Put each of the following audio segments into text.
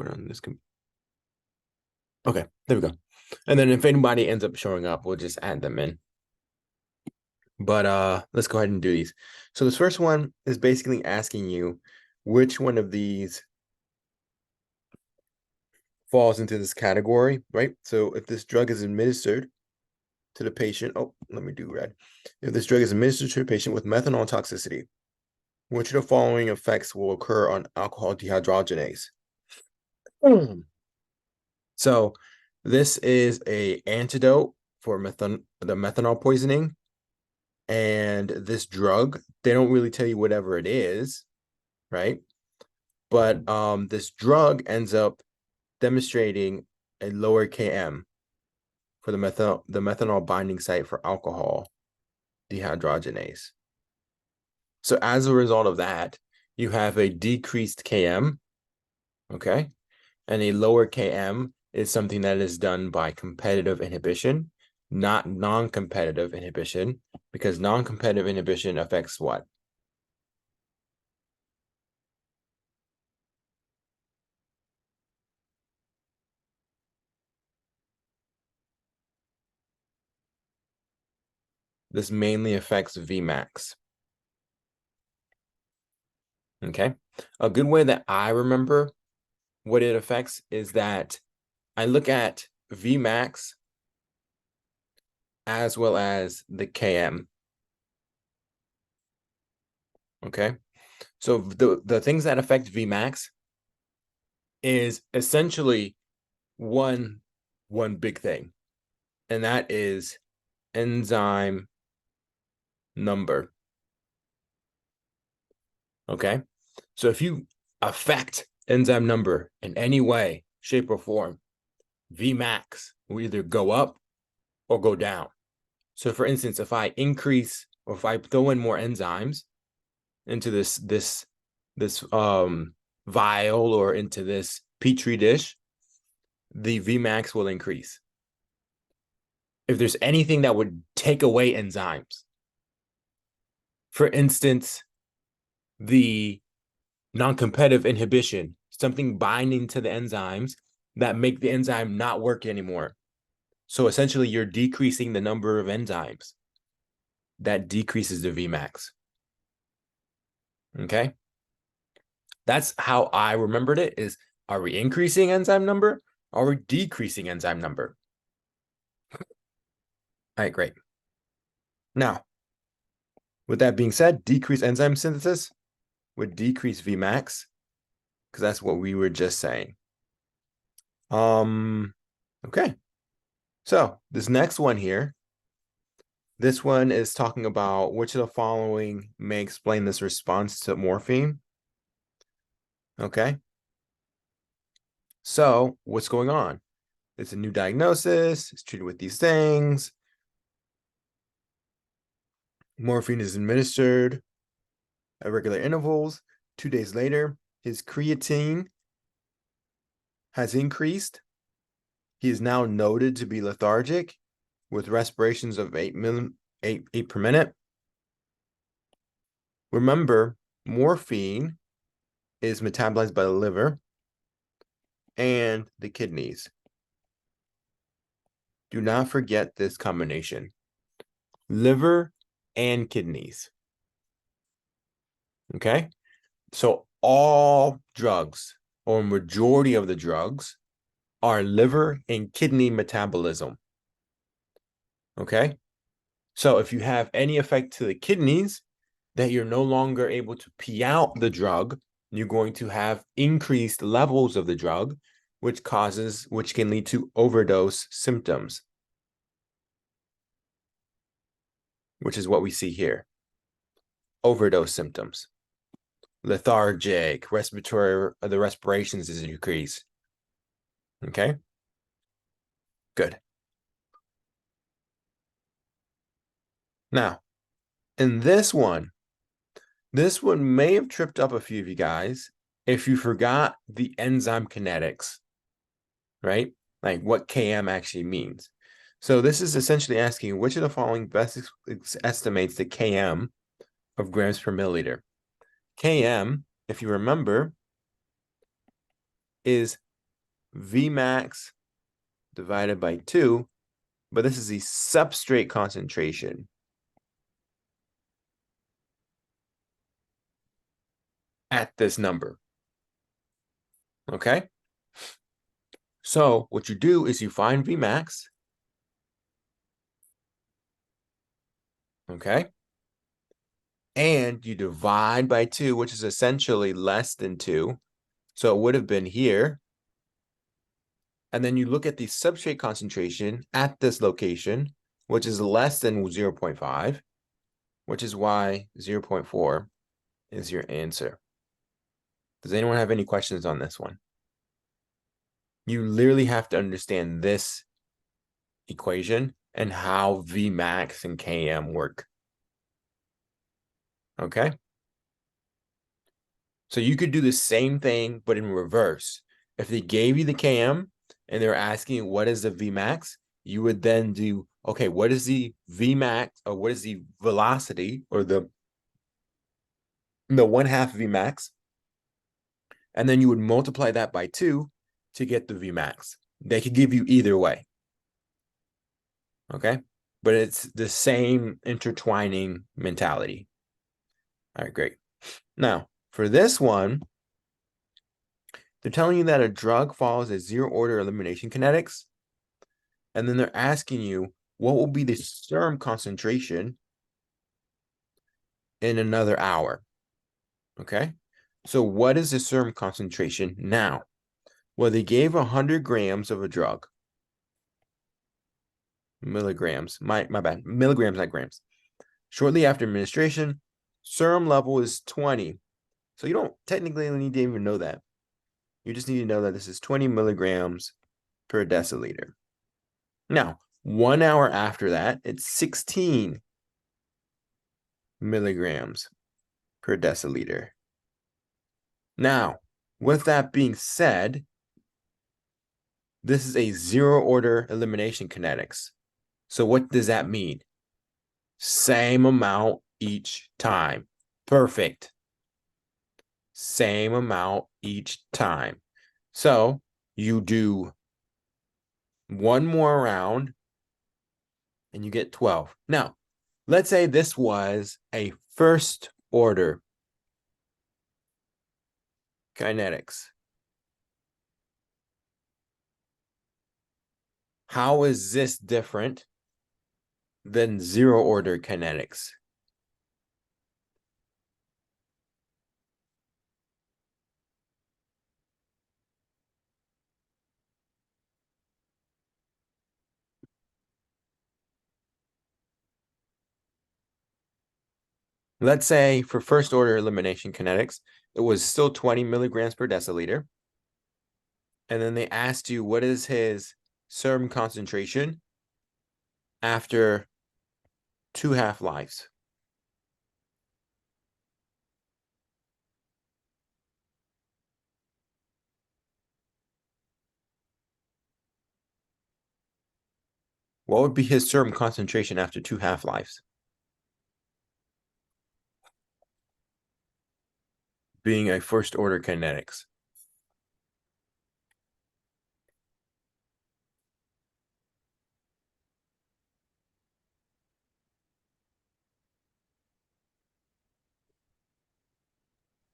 on this. Okay, there we go. And then if anybody ends up showing up, we'll just add them in. But let's go ahead and do these. So this first one is basically asking you which one of these falls into this category, right? So if this drug is administered to the patient, oh, let me do red. If this drug is administered to a patient with methanol toxicity, which of the following effects will occur on alcohol dehydrogenase? So this is a antidote for the methanol poisoning. And this drug, they don't really tell you whatever it is, right? But this drug ends up demonstrating a lower Km for the methanol binding site for alcohol dehydrogenase. So as a result of that, you have a decreased Km, okay? And a lower Km is something that is done by competitive inhibition, not non-competitive inhibition, because non-competitive inhibition affects what? This mainly affects Vmax. Okay. A good way that I remember what it affects is that I look at Vmax as well as the Km. Okay. So the things that affect Vmax is essentially one big thing, and that is enzyme number. Okay. So if you affect enzyme number in any way, shape, or form, Vmax will either go up or go down. So for instance, if I increase or if I throw in more enzymes into this vial or into this petri dish, the Vmax will increase. If there's anything that would take away enzymes, for instance, the non-competitive inhibition, something binding to the enzymes that make the enzyme not work anymore. So essentially, you're decreasing the number of enzymes. That decreases the Vmax. Okay? That's how I remembered it is, are we increasing enzyme number? Are we decreasing enzyme number? All right, great. Now, with that being said, decrease enzyme synthesis would decrease Vmax, because that's what we were just saying. Okay. So this next one here, this one is talking about which of the following may explain this response to morphine. Okay. So what's going on? It's a new diagnosis. It's treated with these things. Morphine is administered at regular intervals. 2 days later, his creatine has increased. He is now noted to be lethargic with respirations of 8 per minute. Remember, morphine is metabolized by the liver and the kidneys. Do not forget this combination. Liver and kidneys. Okay? So all drugs, or majority of the drugs, are liver and kidney metabolism. Okay? So if you have any effect to the kidneys that you're no longer able to pee out the drug, you're going to have increased levels of the drug, which can lead to overdose symptoms, which is what we see here. Overdose symptoms. Lethargic, the respirations is decreased. Okay? Good. Now, in this one may have tripped up a few of you guys if you forgot the enzyme kinetics, right? Like what Km actually means. So this is essentially asking which of the following best estimates the Km of grams per milliliter. Km, if you remember, is Vmax divided by 2, but this is the substrate concentration. At this number. Okay? So what you do is you find Vmax. Okay? And you divide by 2, which is essentially less than 2. So it would have been here. And then you look at the substrate concentration at this location, which is less than 0.5, which is why 0.4 is your answer. Does anyone have any questions on this one? You literally have to understand this equation and how Vmax and Km work. Okay? So you could do the same thing, but in reverse. If they gave you the Km and they're asking what is the Vmax, you would then do, okay, what is the Vmax, or what is the velocity, or the 1/2 Vmax? And then you would multiply that by 2 to get the Vmax. They could give you either way. Okay? But it's the same intertwining mentality. All right, great. Now, for this one, they're telling you that a drug follows a zero-order elimination kinetics, and then they're asking you what will be the serum concentration in another hour. Okay? So what is the serum concentration now? Well, they gave 100 grams of a drug. Milligrams. My bad. Milligrams, not grams. Shortly after administration, serum level is 20. So you don't technically need to even know that. You just need to know that this is 20 milligrams per deciliter. Now, 1 hour after that, it's 16 milligrams per deciliter. Now, with that being said, this is a zero-order elimination kinetics. So what does that mean? Same amount each time. Perfect. Same amount each time. So you do one more round and you get 12. Now, let's say this was a first order kinetics. How is this different than zero order kinetics? Let's say for first order elimination kinetics, it was still 20 milligrams per deciliter. And then they asked you, what is his serum concentration after 2 half-lives? What would be his serum concentration after 2 half-lives? Being a first order kinetics.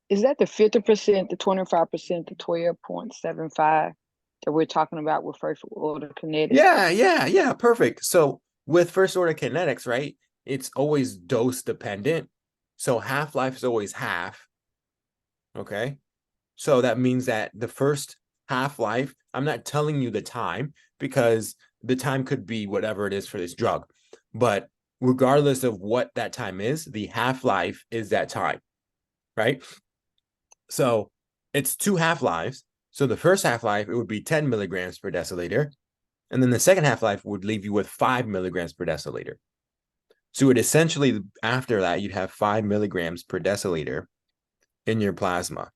Is that the 50%, the 25%, the 12.75 that we're talking about with first order kinetics? Yeah, perfect. So with first order kinetics, right, it's always dose dependent. So half-life is always half. Okay. So that means that the first half-life, I'm not telling you the time because the time could be whatever it is for this drug. But regardless of what that time is, the half-life is that time, right? So it's 2 half-lives. So the first half-life, it would be 10 milligrams per deciliter. And then the second half-life would leave you with 5 milligrams per deciliter. So it essentially, after that, you'd have 5 milligrams per deciliter in your plasma.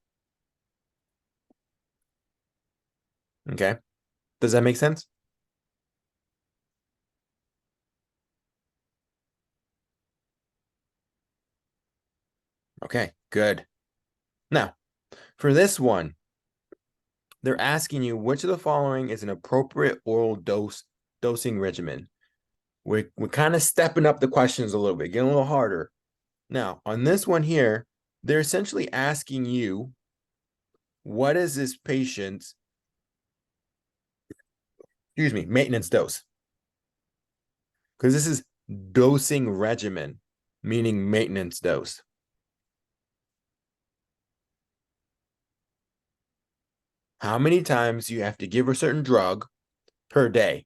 Okay. Does that make sense? Okay, good. Now, for this one, They're asking you which of the following is an appropriate oral dosing regimen. We're kind of stepping up the questions a little bit, getting a little harder. Now, on this one here, they're essentially asking you, what is this patient's, excuse me, maintenance dose? Because this is dosing regimen, meaning maintenance dose. How many times you have to give a certain drug per day?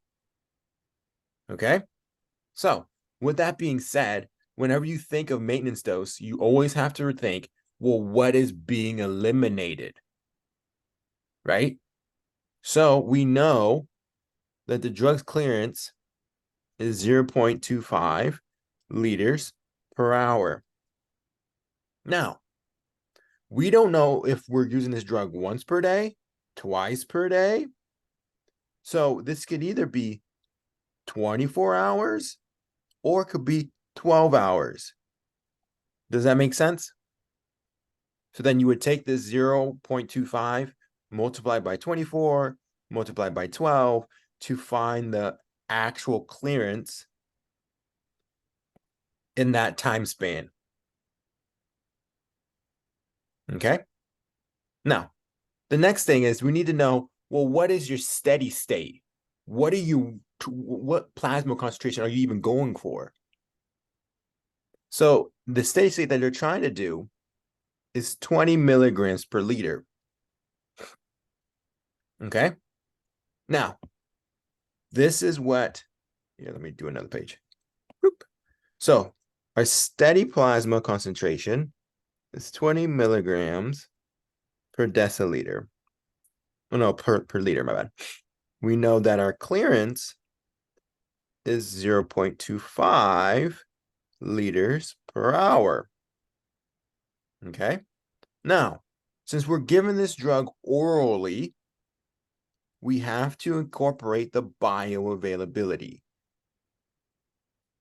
Okay. So, with that being said, whenever you think of maintenance dose, you always have to think, well, what is being eliminated? Right? So, we know that the drug's clearance is 0.25 liters per hour. Now, we don't know if we're using this drug once per day, twice per day. So, this could either be 24 hours or it could be 12 hours. Does that make sense? So then you would take this 0.25, multiply by 24, multiply by 12 to find the actual clearance in that time span. Okay. Now, the next thing is we need to know, well, what is your steady state? What plasma concentration are you even going for? So the steady state that you're trying to do is 20 milligrams per liter. Okay. Now, this is what, here, let me do another page. Boop. So our steady plasma concentration is 20 milligrams per deciliter. Oh, no, per liter, my bad. We know that our clearance is 0.25 liters per hour. Okay. Now, since we're given this drug orally, we have to incorporate the bioavailability.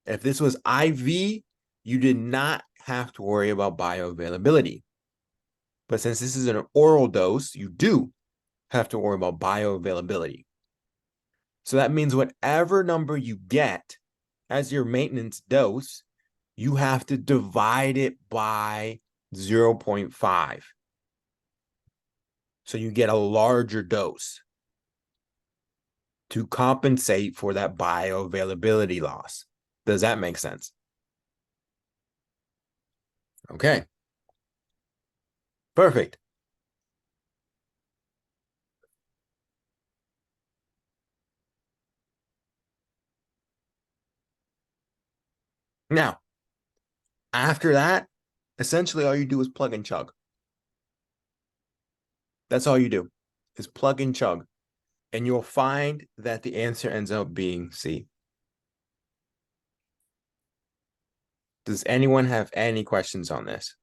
If this was IV, you did not have to worry about bioavailability. But since this is an oral dose, you do have to worry about bioavailability. So that means whatever number you get as your maintenance dose, you have to divide it by 0.5. So you get a larger dose to compensate for that bioavailability loss. Does that make sense? Okay. Perfect. Now, after that, essentially all you do is plug and chug. That's all you do is plug and chug. And you'll find that the answer ends up being C. Does anyone have any questions on this?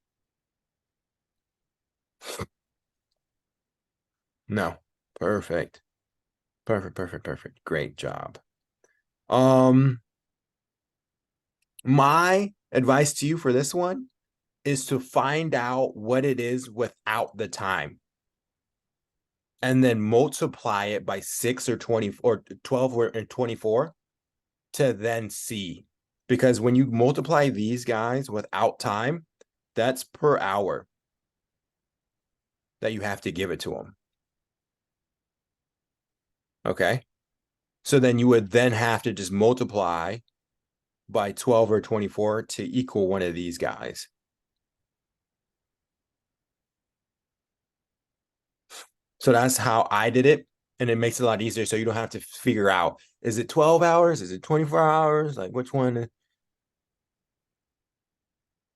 No. Perfect. Perfect, perfect, perfect. Great job. Um, my advice to you for this one is to find out what it is without the time and then multiply it by 6 or 20 or 12 or 24 to then see. Because when you multiply these guys without time, that's per hour that you have to give it to them. Okay. So then you would then have to just multiply by 12 or 24 to equal one of these guys. So that's how I did it. And it makes it a lot easier. So you don't have to figure out, is it 12 hours? Is it 24 hours? Like which one?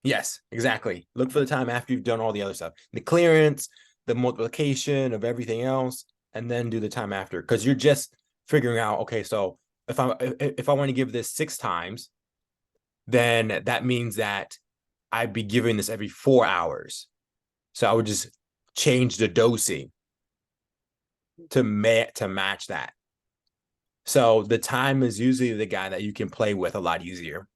Yes, exactly. Look for the time after you've done all the other stuff, the clearance, the multiplication of everything else, and then do the time after. Because you're just figuring out, okay, so if I want to give this 6 times, then that means that I'd be giving this every 4 hours. So I would just change the dosing to match that. So the time is usually the guy that you can play with a lot easier.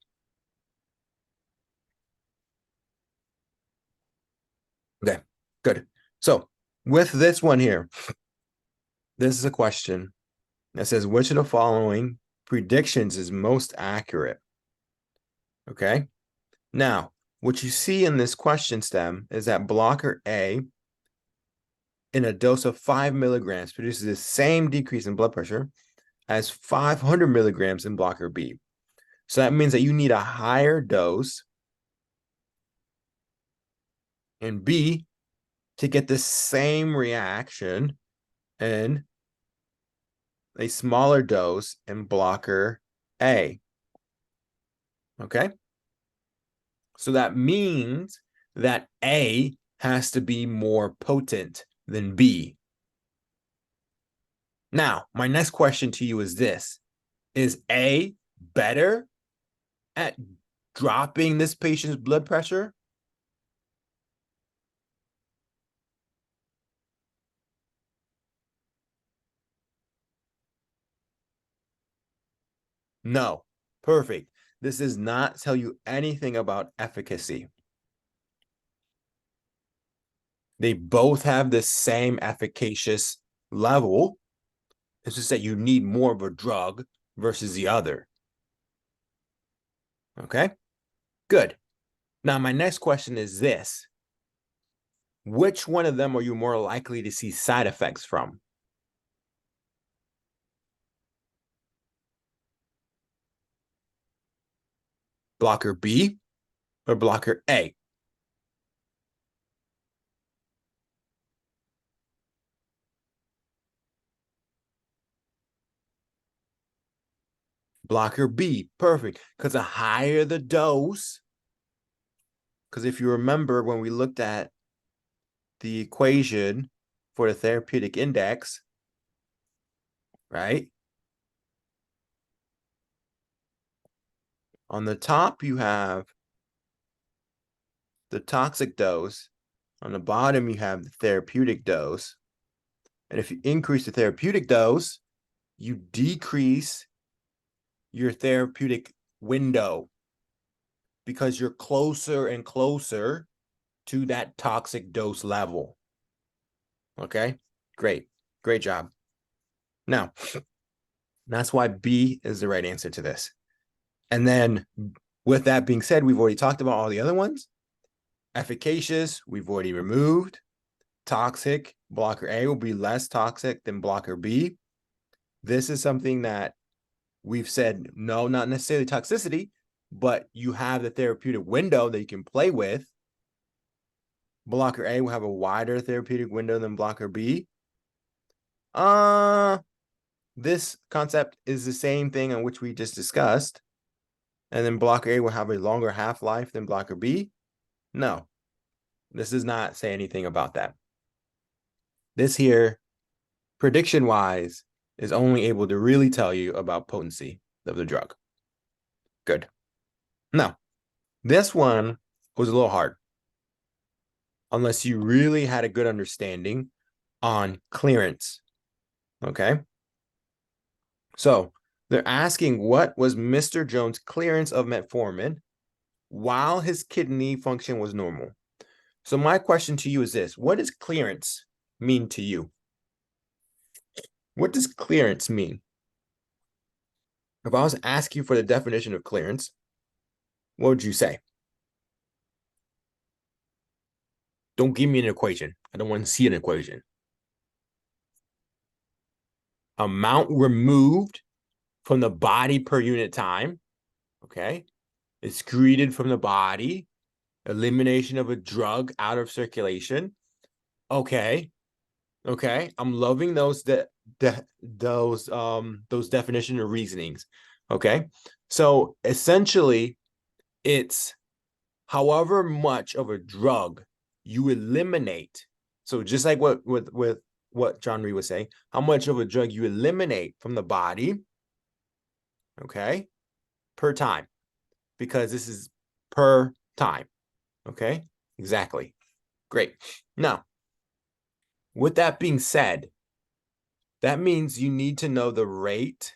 Okay, good. So with this one here, This is a question that says, which of the following predictions is most accurate? Okay. Now, what you see in this question stem is that blocker A in a dose of 5 milligrams produces the same decrease in blood pressure as 500 milligrams in blocker B. So that means that you need a higher dose in B to get the same reaction in a smaller dose in blocker A. Okay. So that means that A has to be more potent than B. Now, my next question to you is this: is A better at dropping this patient's blood pressure? No. Perfect. This does not tell you anything about efficacy. They both have the same efficacious level. It's just that you need more of a drug versus the other. Okay, good. Now, my next question is this: which one of them are you more likely to see side effects from? Blocker B or blocker A? Blocker B, perfect. Because the higher the dose, because if you remember when we looked at the equation for the therapeutic index, right? On the top, you have the toxic dose. On the bottom, you have the therapeutic dose. And if you increase the therapeutic dose, you decrease your therapeutic window because you're closer and closer to that toxic dose level. Okay, great. Great job. Now, that's why B is the right answer to this. And then with that being said, we've already talked about all the other ones. Efficacious, we've already removed. Toxic, blocker A will be less toxic than blocker B. This is something that we've said, no, not necessarily toxicity, but you have the therapeutic window that you can play with. Blocker A will have a wider therapeutic window than blocker B. This concept is the same thing on which we just discussed. And then blocker A will have a longer half-life than blocker B. No, this does not say anything about that. This here, prediction-wise, is only able to really tell you about potency of the drug. Good. Now, this one was a little hard, unless you really had a good understanding on clearance. Okay. So they're asking, what was Mr. Jones' clearance of metformin while his kidney function was normal? So my question to you is this: what does clearance mean to you? What does clearance mean? If I was to ask you for the definition of clearance, what would you say? Don't give me an equation. I don't want to see an equation. Amount removed from the body per unit time. Okay. Excreted from the body. Elimination of a drug out of circulation. Okay. Okay. I'm loving those those definition of reasonings. Okay. So essentially, it's however much of a drug you eliminate. So just like what with what John Reed was saying, how much of a drug you eliminate from the body, okay, per time, because this is per time. Okay, exactly. Great. Now, with that being said, that means you need to know the rate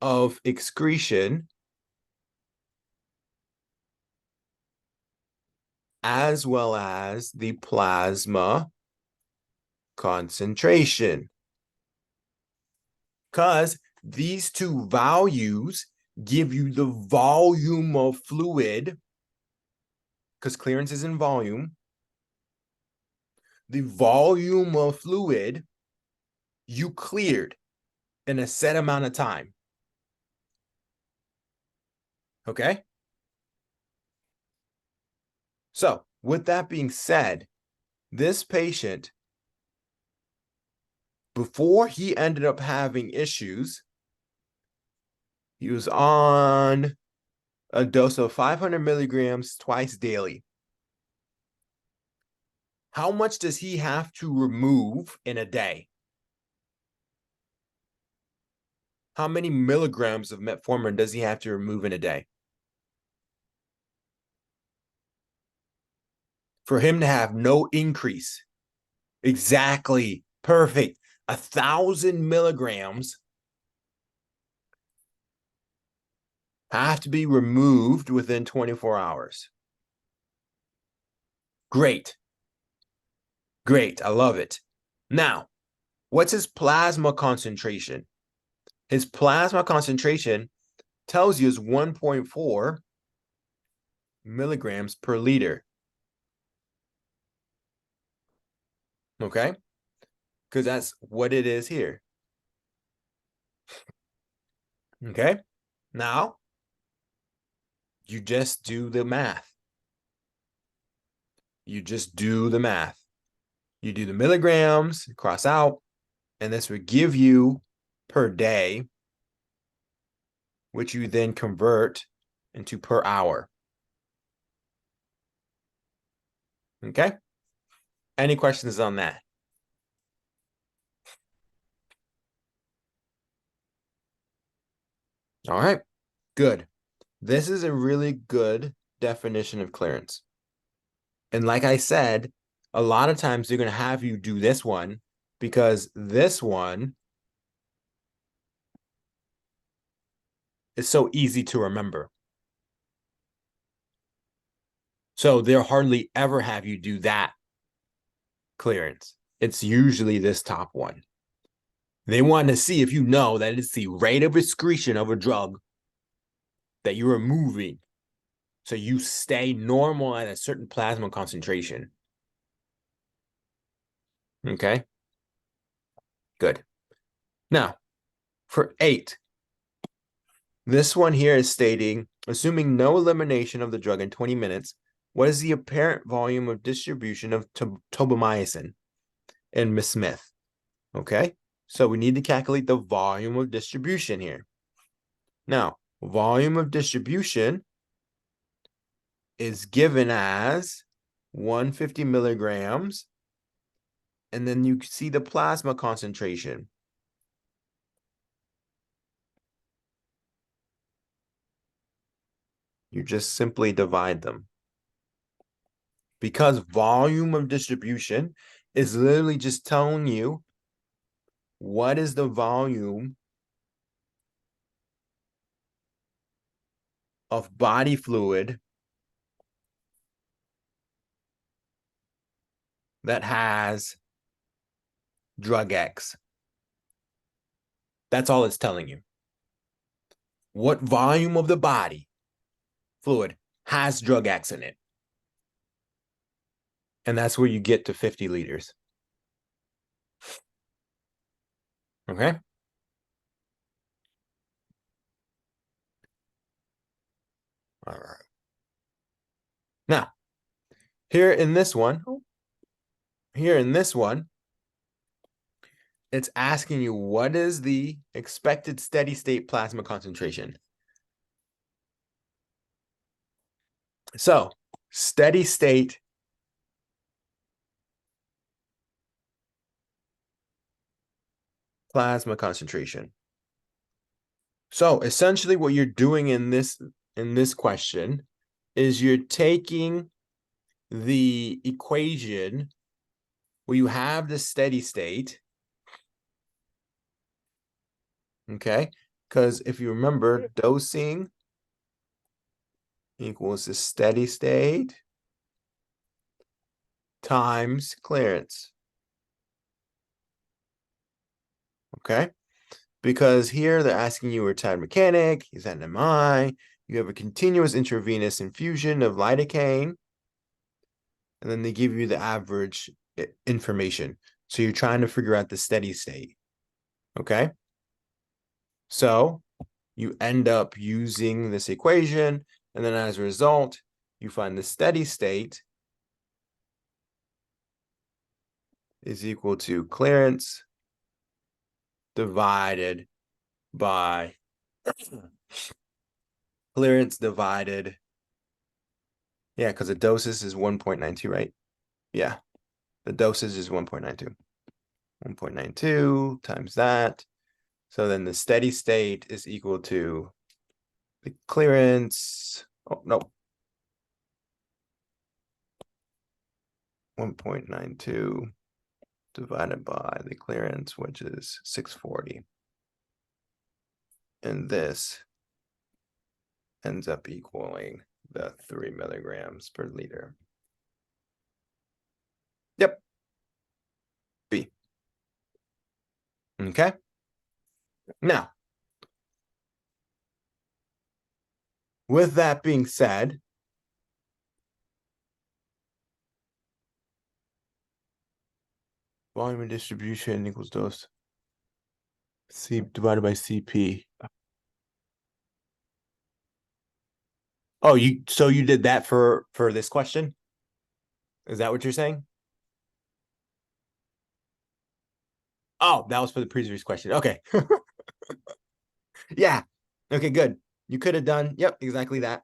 of excretion as well as the plasma concentration. Because these two values give you the volume of fluid, because clearance is in volume. The volume of fluid you cleared in a set amount of time. Okay? So, with that being said, this patient, before he ended up having issues, he was on a dose of 500 milligrams twice daily. How much does he have to remove in a day? How many milligrams of metformin does he have to remove in a day? For him to have no increase. Exactly. Perfect. 1,000 milligrams have to be removed within 24 hours. Great. Great. I love it. Now, what's his plasma concentration? His plasma concentration tells you is 1.4 milligrams per liter. Okay? Because that's what it is here. Okay? Now, you just do the math. You just do the math. You do the milligrams, cross out, and this would give you per day, which you then convert into per hour. Okay? Any questions on that? All right, good. This is a really good definition of clearance. And like I said, a lot of times they're going to have you do this one because this one is so easy to remember. So they'll hardly ever have you do that clearance. It's usually this top one. They want to see if you know that it's the rate of excretion of a drug that you're removing. So you stay normal at a certain plasma concentration. Okay. Good. Now, for 8, this one here is stating, assuming no elimination of the drug in 20 minutes, what is the apparent volume of distribution of tobamycin in Miss Smith? Okay. So we need to calculate the volume of distribution here. Now, volume of distribution is given as 150 milligrams. And then you see the plasma concentration. You just simply divide them. Because volume of distribution is literally just telling you what is the volume of body fluid that has drug X. That's all it's telling you. What volume of the body fluid has drug X in it? And that's where you get to 50 liters. Okay? All right. Now, here in this one, it's asking you what is the expected steady state plasma concentration. So, steady state plasma concentration. So, essentially what you're doing in this question is you're taking the equation where you have the steady state, okay? Because if you remember, dosing equals the steady state times clearance. Okay. Because here they're asking you a retired mechanic, he's at an MI, you have a continuous intravenous infusion of lidocaine, and then they give you the average information. So you're trying to figure out the steady state. Okay. So you end up using this equation, and then as a result, you find the steady state is equal to clearance divided by clearance divided. Yeah, because the dosage is 1.92, right? Yeah, the dosage is 1.92. 1.92 times that. So then the steady state is equal to the clearance. Oh, no. 1.92 divided by the clearance, which is 640. And this ends up equaling the 3 milligrams per liter. Yep. B. Okay. Now, with that being said, volume and distribution equals dose C divided by CP. Oh, you did that for this question? Is that what you're saying? Oh, that was for the previous question. Okay. Yeah. Okay, good. You could have done, yep, exactly that.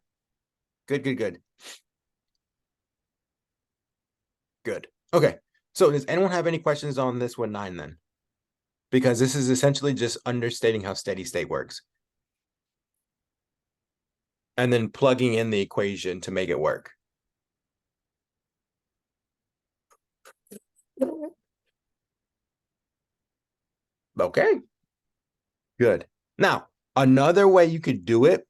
Good, good, good. Good. Okay. So does anyone have any questions on this 1.9 then? Because this is essentially just understating how steady state works. And then plugging in the equation to make it work. Okay. Good. Now, another way you could do it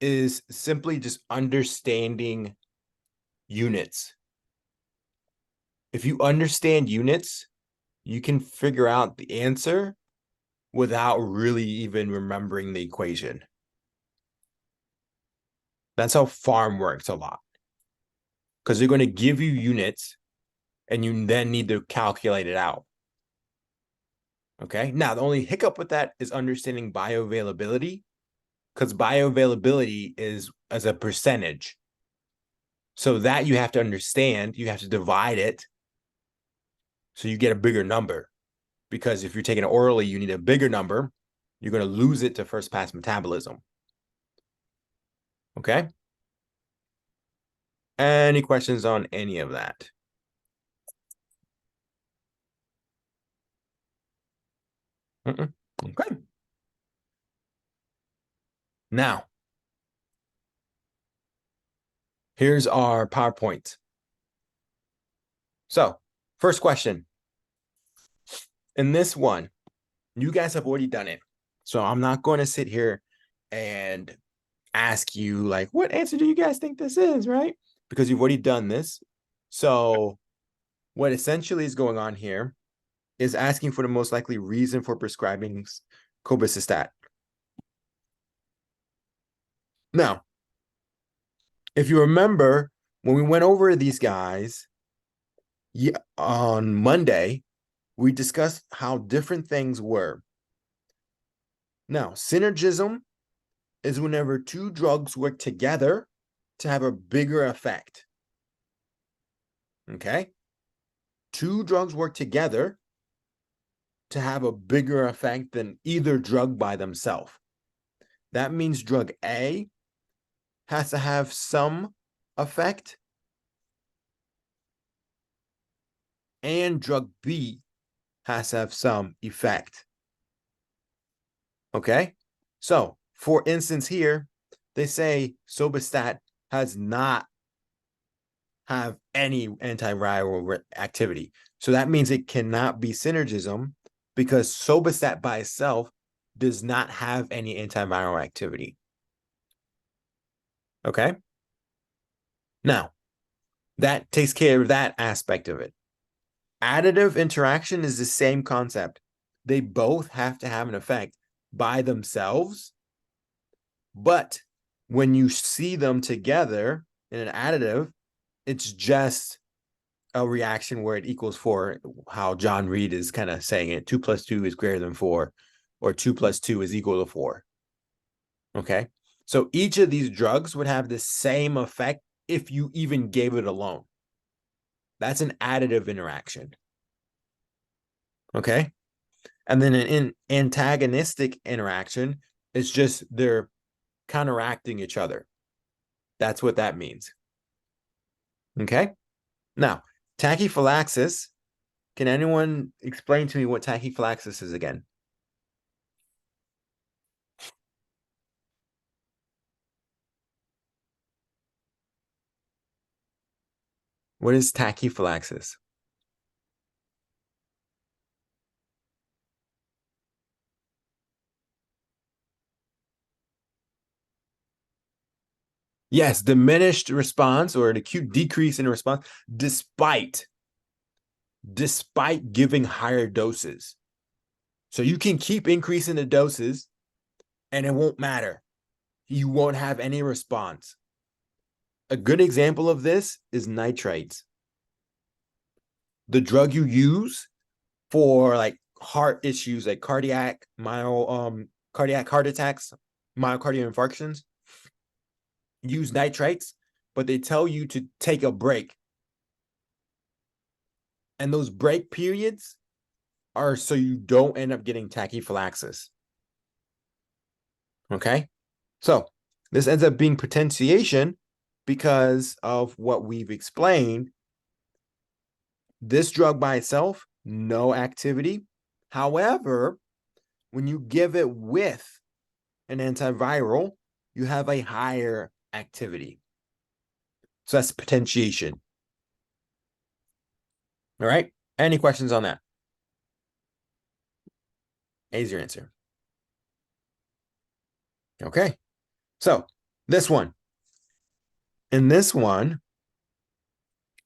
is simply just understanding units. If you understand units, you can figure out the answer without really even remembering the equation. That's how farm works a lot. Because they're going to give you units and you then need to calculate it out. Okay. Now, the only hiccup with that is understanding bioavailability, because bioavailability is as a percentage. So that you have to understand, you have to divide it so you get a bigger number. Because if you're taking it orally, you need a bigger number. You're going to lose it to first pass metabolism. Okay. Any questions on any of that? Okay. Now, here's our PowerPoint. So, first question. In this one, you guys have already done it. So I'm not going to sit here and ask you, like, what answer do you guys think this is, right? Because you've already done this. So what essentially is going on here is asking for the most likely reason for prescribing cobicistat. Now, if you remember, when we went over these guys on Monday, we discussed how different things were. Now, synergism is whenever two drugs work together to have a bigger effect. Okay? Two drugs work together to have a bigger effect than either drug by themselves. That means drug A has to have some effect and drug B has to have some effect. Okay? So, for instance, here, they say Sobastat has not have any antiviral activity. So that means it cannot be synergism because Sobastat by itself does not have any antiviral activity. Okay? Now, that takes care of that aspect of it. Additive interaction is the same concept. they both have to have an effect by themselves. But when you see them together in an additive, it's just a reaction where it equals 4, how John Reed is kind of saying it. 2 plus 2 is greater than 4, or 2 plus 2 is equal to 4. Okay. So each of these drugs would have the same effect if you even gave it alone. That's an additive interaction. Okay. And then an antagonistic interaction is just they're counteracting each other. That's what that means. Okay. Now, tachyphylaxis. Can anyone explain to me what tachyphylaxis is again? What is tachyphylaxis? Yes, diminished response or an acute decrease in response despite giving higher doses. So you can keep increasing the doses and it won't matter. You won't have any response. A good example of this is nitrates. The drug you use for like heart issues, like cardiac heart attacks, myocardial infarctions, use nitrates, but they tell you to take a break. And those break periods are so you don't end up getting tachyphylaxis. Okay? So this ends up being potentiation because of what we've explained. This drug by itself, no activity. However, when you give it with an antiviral, you have a higher activity. So that's potentiation. All right. Any questions on that? A is your answer. Okay. So this one. In this one,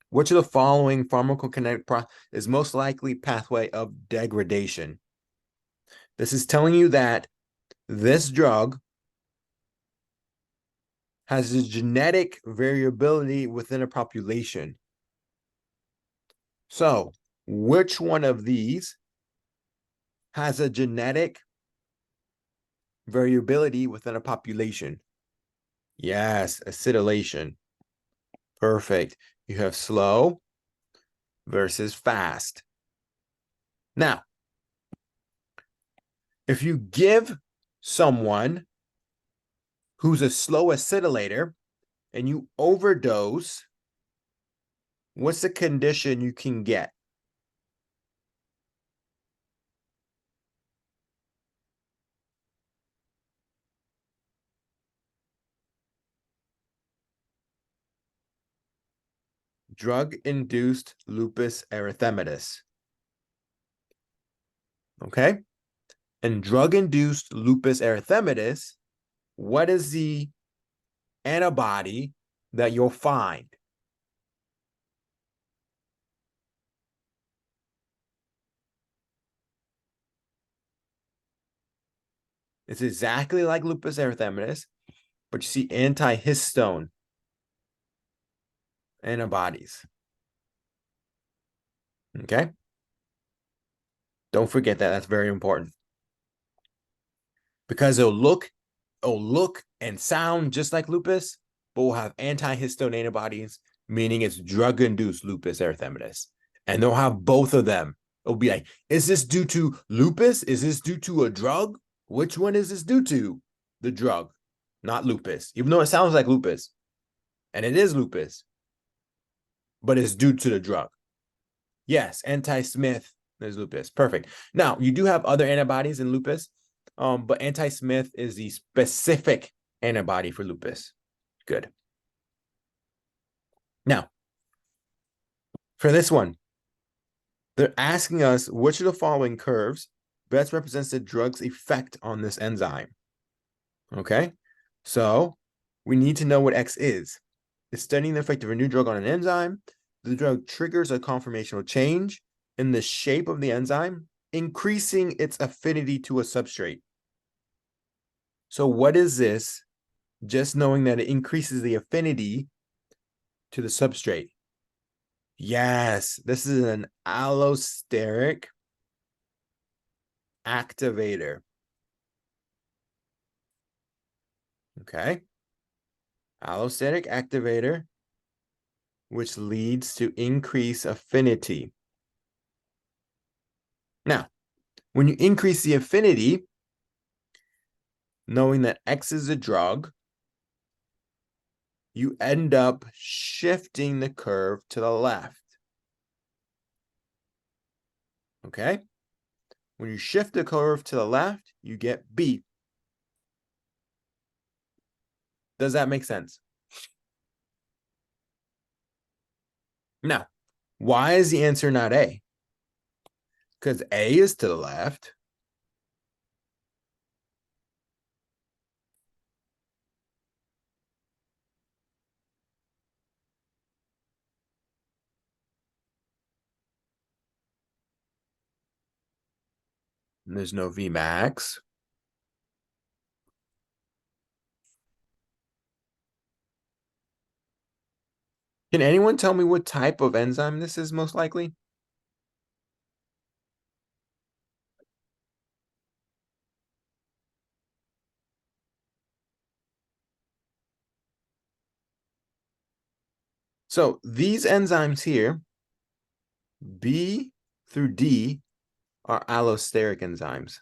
which of the following pharmacokinetic process is most likely pathway of degradation? This is telling you that this drug has a genetic variability within a population. So, which one of these has a genetic variability within a population? Yes, acetylation. Perfect. You have slow versus fast. Now, if you give someone who's a slow acetylator and you overdose, what's the condition you can get? Drug-induced lupus erythematous. Okay? And drug-induced lupus erythematous, what is the antibody that you'll find? It's exactly like lupus erythematous, but you see antihistone antibodies. Okay? Don't forget that. That's very important. Because it'll look and sound just like lupus, but will have antihistone antibodies, meaning it's drug-induced lupus erythematous. And they'll have both of them. It'll be like, is this due to lupus? Is this due to a drug? Which one is this due to? The drug, not lupus. Even though it sounds like lupus, and it is lupus, but it's due to the drug. Yes, anti-Smith is lupus. Perfect. Now, you do have other antibodies in lupus, but anti-Smith is the specific antibody for lupus. Good. Now, for this one, they're asking us which of the following curves best represents the drug's effect on this enzyme. Okay, so we need to know what X is. It's studying the effect of a new drug on an enzyme. The drug triggers a conformational change in the shape of the enzyme increasing its affinity to a substrate. So what is this? Just knowing that it increases the affinity to the substrate. Yes, this is an allosteric activator. Okay. Allosteric activator, which leads to increased affinity. Now, when you increase the affinity, knowing that X is a drug, you end up shifting the curve to the left. Okay? When you shift the curve to the left, you get B. Does that make sense? Now, why is the answer not A? Because A is to the left. And there's no V max. Can anyone tell me what type of enzyme this is most likely? So these enzymes here, B through D, are allosteric enzymes.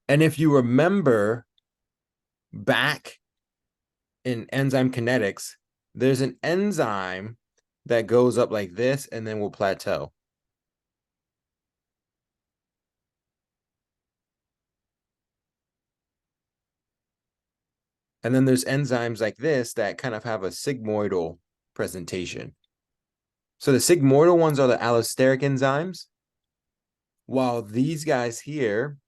And if you remember back in enzyme kinetics, there's an enzyme that goes up like this and then will plateau. And then there's enzymes like this that kind of have a sigmoidal presentation. So the sigmoidal ones are the allosteric enzymes, while these guys here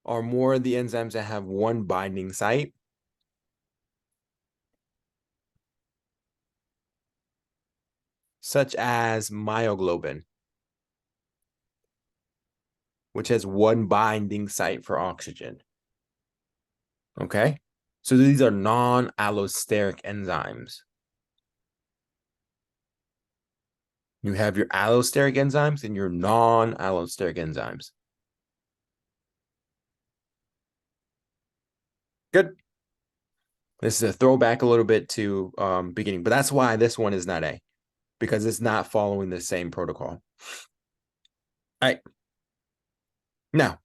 are more the enzymes that have one binding site. Such as myoglobin, which has one binding site for oxygen. Okay? So these are non-allosteric enzymes. You have your allosteric enzymes and your non-allosteric enzymes. Good. This is a throwback a little bit to beginning, but that's why this one is not A, because it's not following the same protocol. All right. Now,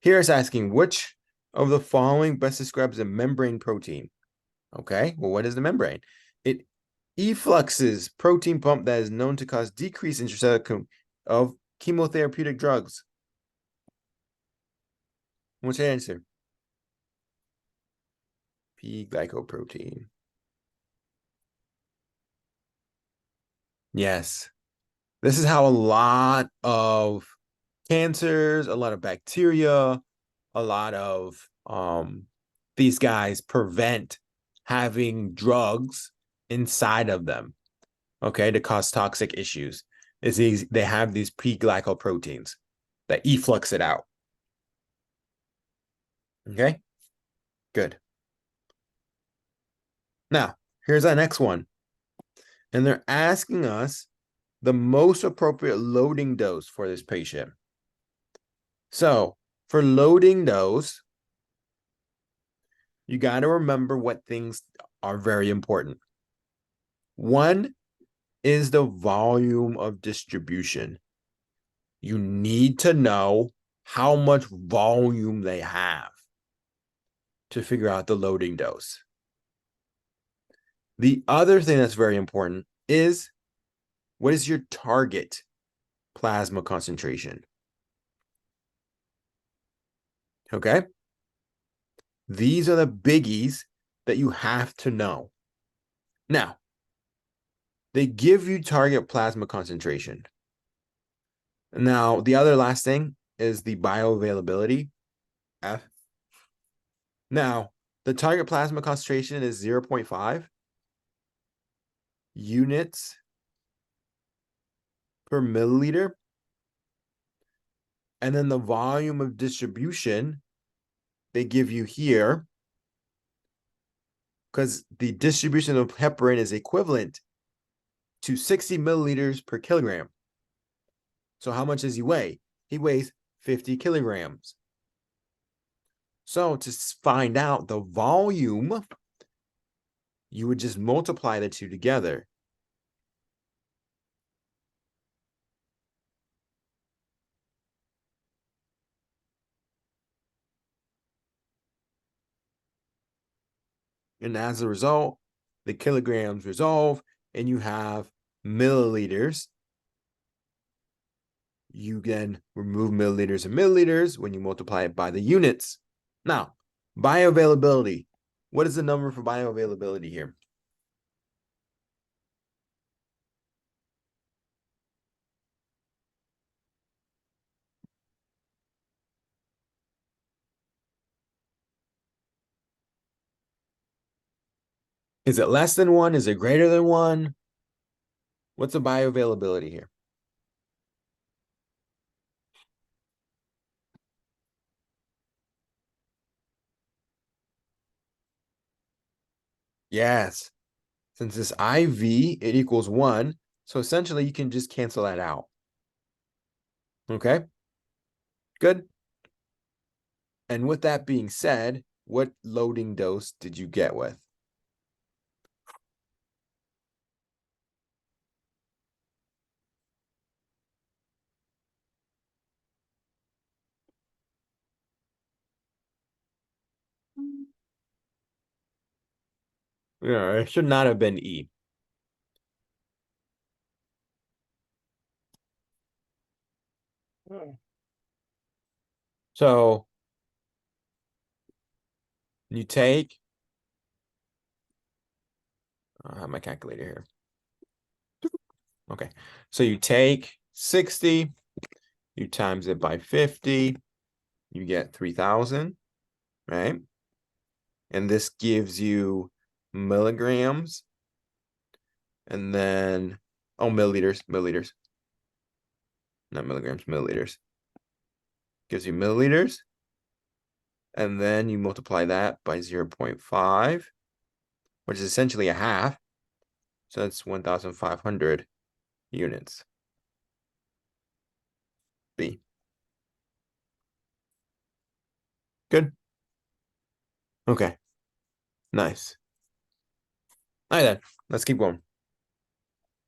here it's asking which of the following best describes a membrane protein? Okay, well, what is the membrane? It effluxes protein pump that is known to cause decreased intracellular of chemotherapeutic drugs. What's your answer? P glycoprotein. Yes. This is how a lot of cancers, a lot of bacteria, a lot of these guys prevent having drugs inside of them, okay, to cause toxic issues. Is they have these P-glycoproteins that efflux it out. Okay, good. Now, here's our next one. And they're asking us the most appropriate loading dose for this patient. So for loading dose, you got to remember what things are very important. One is the volume of distribution. You need to know how much volume they have to figure out the loading dose. The other thing that's very important is what is your target plasma concentration? Okay? These are the biggies that you have to know. Now, they give you target plasma concentration. Now, the other last thing is the bioavailability, F. Now, the target plasma concentration is 0.5. units per milliliter. And then the volume of distribution they give you here, because the distribution of heparin is equivalent to 60 milliliters per kilogram. So how much does he weigh? He weighs 50 kilograms. So to find out the volume, you would just multiply the two together. And as a result, the kilograms resolve and you have milliliters. You then remove milliliters and milliliters when you multiply it by the units. Now, bioavailability. What is the number for bioavailability here? Is it less than 1? Is it greater than 1? What's the bioavailability here? Yes. Since it's IV, it equals 1. So essentially, you can just cancel that out. Okay? Good. And with that being said, what loading dose did you get with? Yeah, it should not have been E. So you take, I have my calculator here. Okay. So you take 60, you times it by 50, you get 3,000, right? And this gives you milligrams. And then, oh, milliliters, not milligrams, milliliters. Gives you milliliters. And then you multiply that by 0.5, which is essentially a half. So that's 1,500 units. B. Good. Okay. Nice. All right, then. Let's keep going.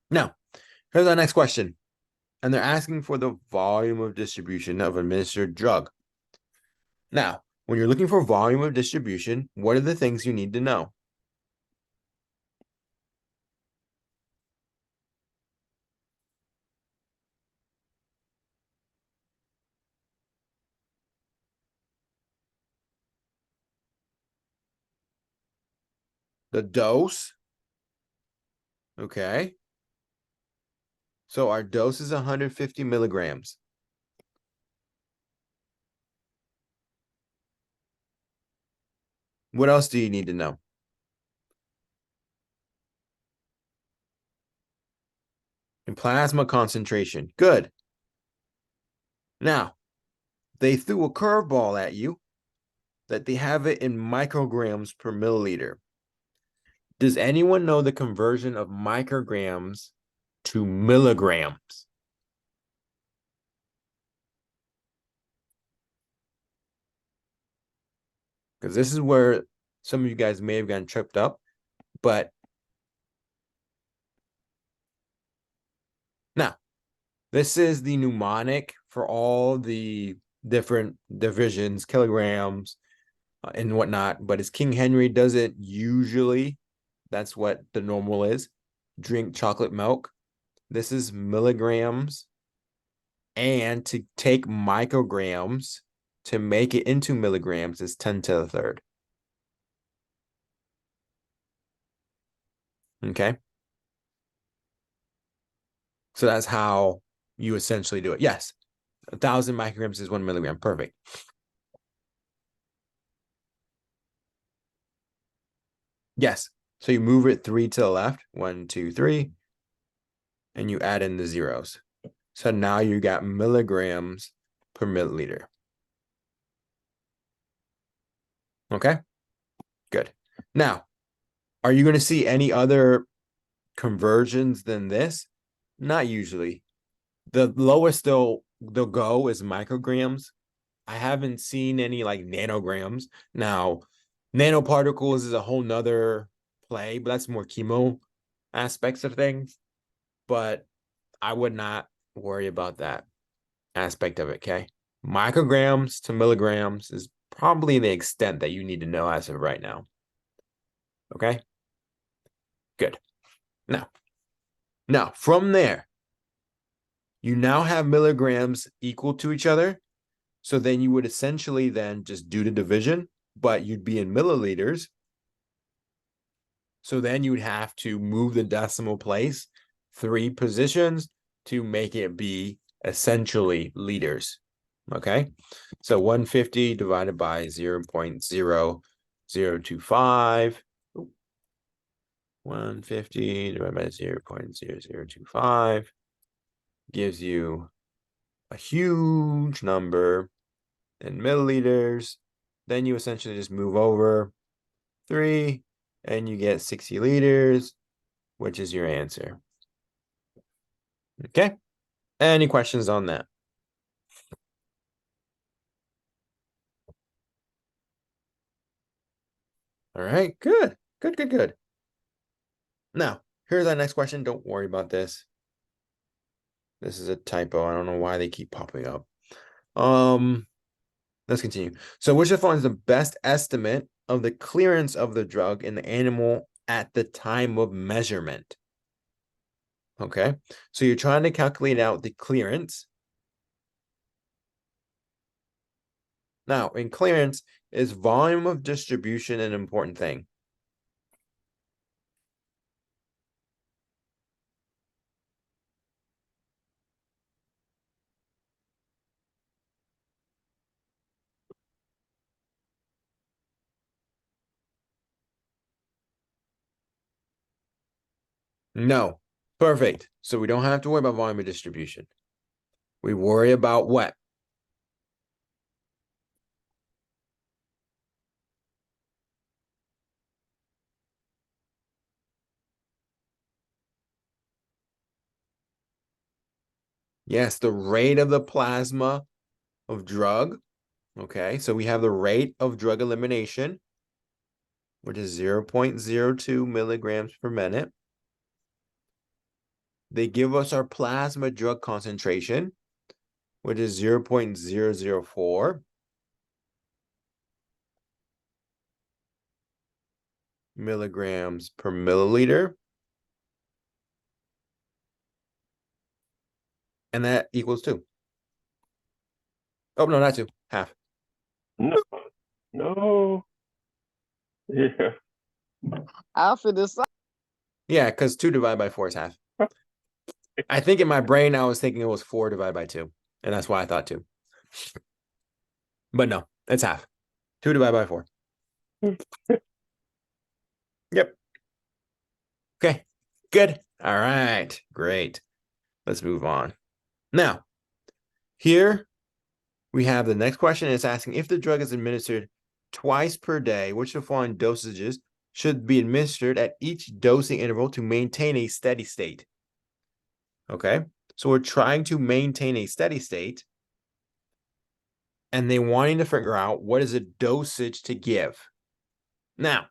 Now, here's our next question. And they're asking for the volume of distribution of administered drug. Now, when you're looking for volume of distribution, what are the things you need to know? The dose. Okay. So our dose is 150 milligrams. What else do you need to know? And plasma concentration. Good. Now, they threw a curveball at you that they have it in micrograms per milliliter. Does anyone know the conversion of micrograms to milligrams? Because this is where some of you guys may have gotten tripped up, but now this is the mnemonic for all the different divisions, kilograms, and whatnot. But as King Henry doesn't usually, that's what the normal is. Drink chocolate milk. This is milligrams. And to take micrograms to make it into milligrams is 10 to the third. Okay. So that's how you essentially do it. Yes. 1,000 micrograms is 1 milligram. Perfect. Yes. So you move it 3 to the left, 1, 2, 3, and you add in the zeros. So now you got milligrams per milliliter. Okay, good. Now, are you going to see any other conversions than this? Not usually. The lowest they'll go is micrograms. I haven't seen any like nanograms. Now, nanoparticles is a whole nother play, but that's more chemo aspects of things. But I would not worry about that aspect of it, okay? Micrograms to milligrams is probably the extent that you need to know as of right now. Okay? Good. Now from there, you now have milligrams equal to each other. So then you would essentially then just do the division, but you'd be in milliliters. So then you'd have to move the decimal place 3 positions to make it be essentially liters. Okay. So 150 divided by 0.0025. 150 divided by 0.0025 gives you a huge number in milliliters. Then you essentially just move over 3 and you get 60 liters, which is your answer. Okay. Any questions on that? All right, good. Good. Now, here's our next question. Don't worry about this. This is a typo. I don't know why they keep popping up. Let's continue. So which of the following is the best estimate of the clearance of the drug in the animal at the time of measurement? Okay, so you're trying to calculate out the clearance. Now, in clearance, is volume of distribution an important thing? No. Perfect. So we don't have to worry about volume of distribution. We worry about what? Yes, the rate of the plasma of drug. Okay, so we have the rate of drug elimination, which is 0.02 milligrams per minute. They give us our plasma drug concentration, which is 0.004 milligrams per milliliter. And that equals 2. Oh, no, not 2. Half. No. Yeah. I'll for this. Yeah, because 2 divided by 4 is half. I think in my brain, I was thinking it was 4 divided by 2. And that's why I thought 2. But no, it's half. 2 divided by 4. Yep. Okay, good. All right, great. Let's move on. Now, here we have the next question. It's asking if the drug is administered twice per day, which of the following dosages should be administered at each dosing interval to maintain a steady state? Okay, so we're trying to maintain a steady state, and they wanting to figure out what is a dosage to give. Now,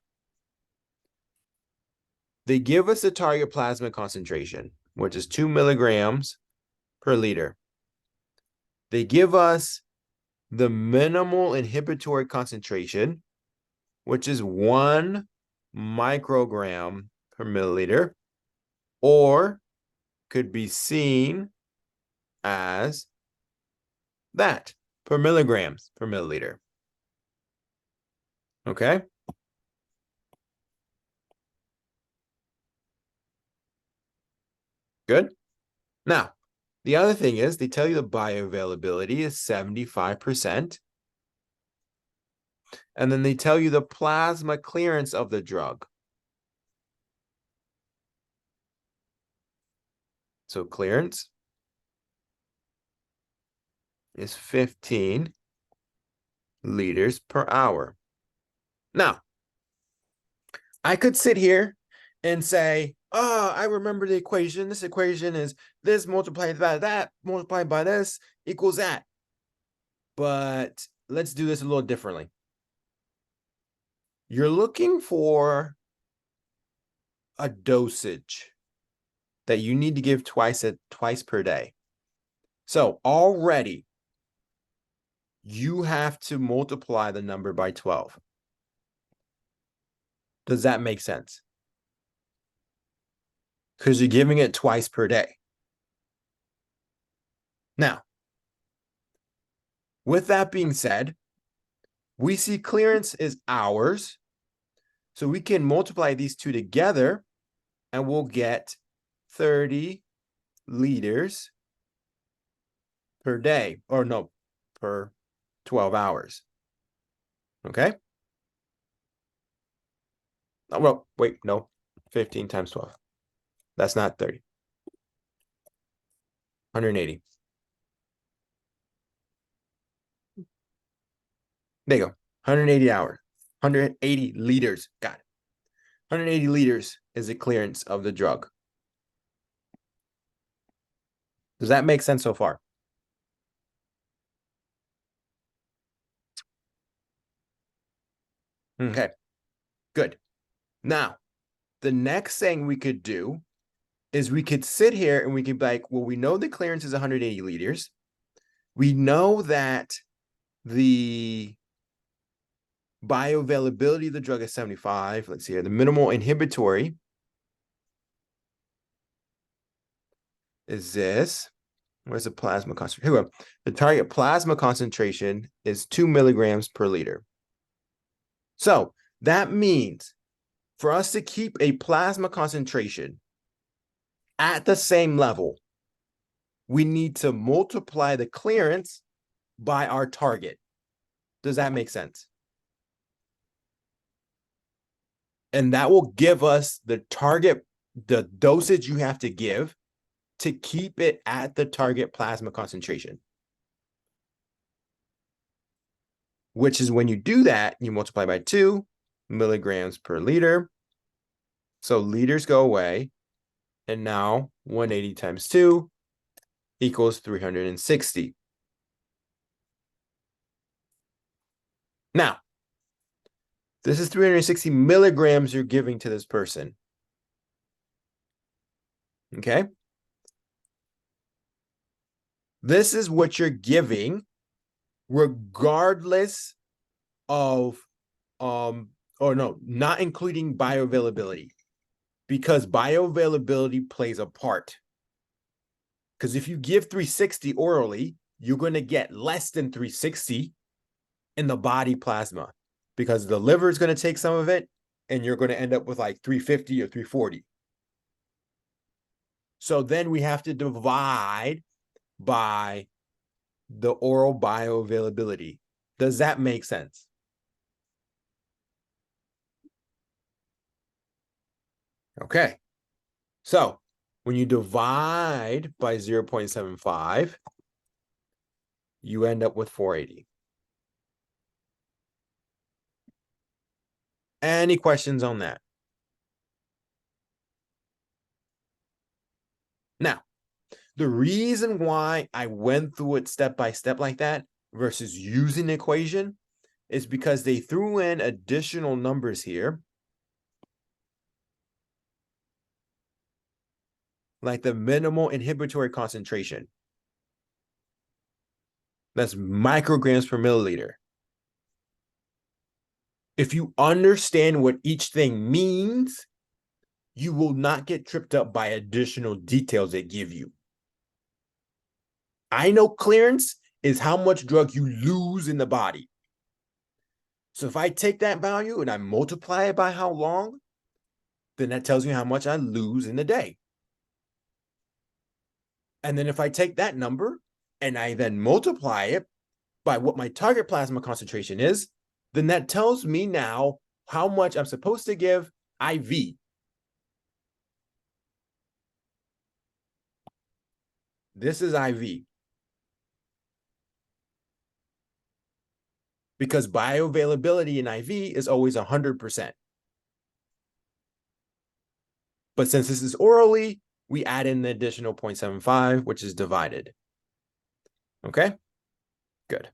they give us the target plasma concentration, which is 2 milligrams per liter. They give us the minimal inhibitory concentration, which is 1 microgram per milliliter, or could be seen as that per milligrams per milliliter. Okay. Good. Now, the other thing is they tell you the bioavailability is 75%. And then they tell you the plasma clearance of the drug. So clearance is 15 liters per hour. Now, I could sit here and say, oh, I remember the equation. This equation is this multiplied by that, multiplied by this equals that. But let's do this a little differently. You're looking for a dosage that you need to give twice per day. So already you have to multiply the number by 12. Does that make sense? Because you're giving it twice per day. Now, with that being said, we see clearance is hours. So we can multiply these two together and we'll get 30 liters per day, or no, per 12 hours. Okay? Oh, well, wait, no, 15 times 12. That's not 30. 180. There you go. 180 hours. 180 liters. Got it. 180 liters is the clearance of the drug. Does that make sense so far? Okay, good. Now, the next thing we could do is we could sit here and we could be like, well, we know the clearance is 180 liters. We know that the bioavailability of the drug is 75. Let's see here. The minimal inhibitory is this. Where's the plasma concentration? Here we go. The target plasma concentration is 2 milligrams per liter. So that means for us to keep a plasma concentration at the same level, we need to multiply the clearance by our target. Does that make sense? And that will give us the target, the dosage you have to give to keep it at the target plasma concentration. Which is when you do that, you multiply by 2 milligrams per liter. So liters go away. And now 180 times 2 equals 360. Now, this is 360 milligrams you're giving to this person. Okay? This is what you're giving regardless of, or no, not including bioavailability, because bioavailability plays a part. Because if you give 360 orally, you're going to get less than 360 in the body plasma, because the liver is going to take some of it and you're going to end up with like 350 or 340. So then we have to divide by the oral bioavailability. Does that make sense? Okay. So when you divide by 0.75, you end up with 480. Any questions on that? Now, the reason why I went through it step by step like that versus using the equation is because they threw in additional numbers here, like the minimal inhibitory concentration. That's micrograms per milliliter. If you understand what each thing means, you will not get tripped up by additional details they give you. I know clearance is how much drug you lose in the body. So if I take that value and I multiply it by how long, then that tells me how much I lose in a day. And then if I take that number and I then multiply it by what my target plasma concentration is, then that tells me now how much I'm supposed to give IV. This is IV. Because bioavailability in IV is always 100%. But since this is orally, we add in the additional 0.75, which is divided. Okay, good.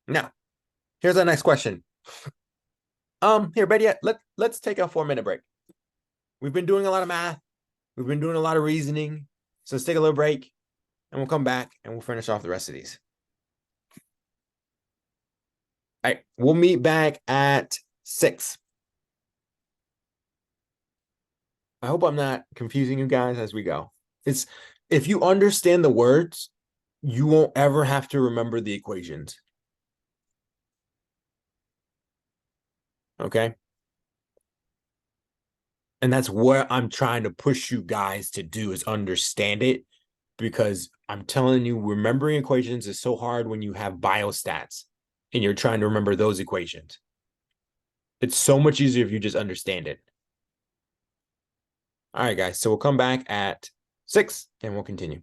Now, here's our next question. Here, better yet, let's take a 4-minute break. We've been doing a lot of math. We've been doing a lot of reasoning. So let's take a little break and we'll come back and we'll finish off the rest of these. All right, we'll meet back at 6. I hope I'm not confusing you guys as we go. It's if you understand the words, you won't ever have to remember the equations. Okay? And that's what I'm trying to push you guys to do is understand it, because I'm telling you, remembering equations is so hard when you have biostats and you're trying to remember those equations. It's so much easier if you just understand it. All right, guys. So we'll come back at 6 and we'll continue.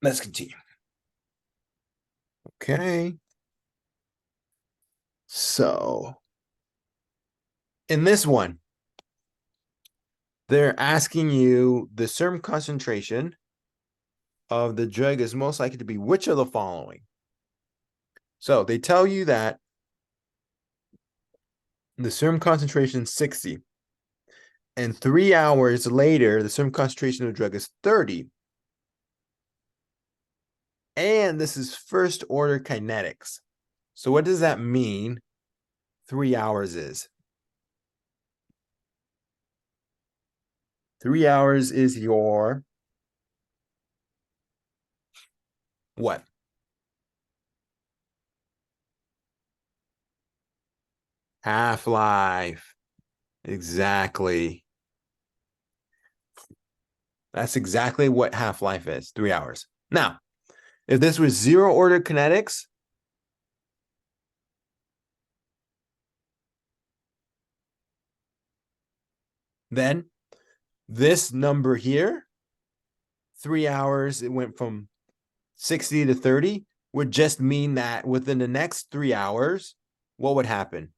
Let's continue. Okay. So in this one, they're asking you the serum concentration of the drug is most likely to be which of the following. So they tell you that the serum concentration is 60. And 3 hours later, the serum concentration of the drug is 30. And this is first order kinetics. So what does that mean 3 hours is? 3 hours is your what? Half-life. Exactly. That's exactly what half-life is, 3 hours. Now, if this was zero order kinetics, then this number here, 3 hours, it went from 60 to 30, would just mean that within the next 3 hours, what would happen?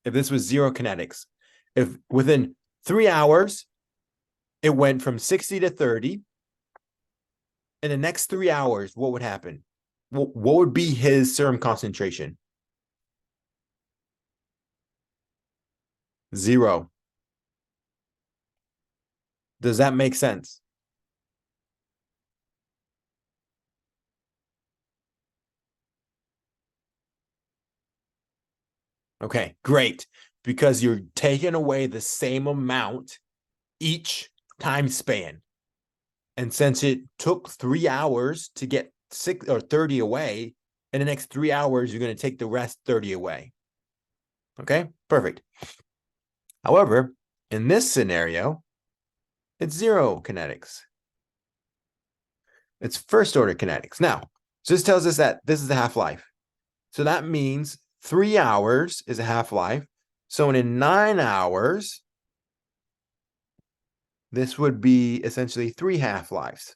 If this was zero kinetics, if within 3 hours, it went from 60 to 30, in the next 3 hours, what would happen? What would be his serum concentration? Zero. Does that make sense? Okay, great. Because you're taking away the same amount each time span. And since it took 3 hours to get 6 or 30 away, in the next 3 hours, you're going to take the rest 30 away. Okay, perfect. However, in this scenario, it's zero kinetics. It's first order kinetics. Now, so this tells us that this is the half-life. So that means 3 hours is a half-life. So in 9 hours, this would be essentially 3 half-lives.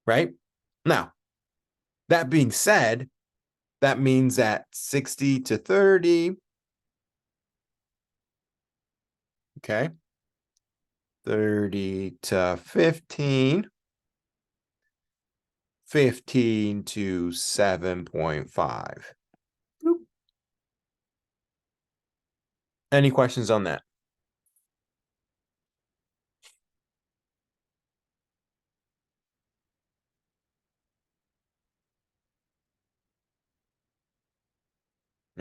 Right? Now, that being said, that means that 60 to 30, okay, 30 to 15, 15 to 7.5. Any questions on that?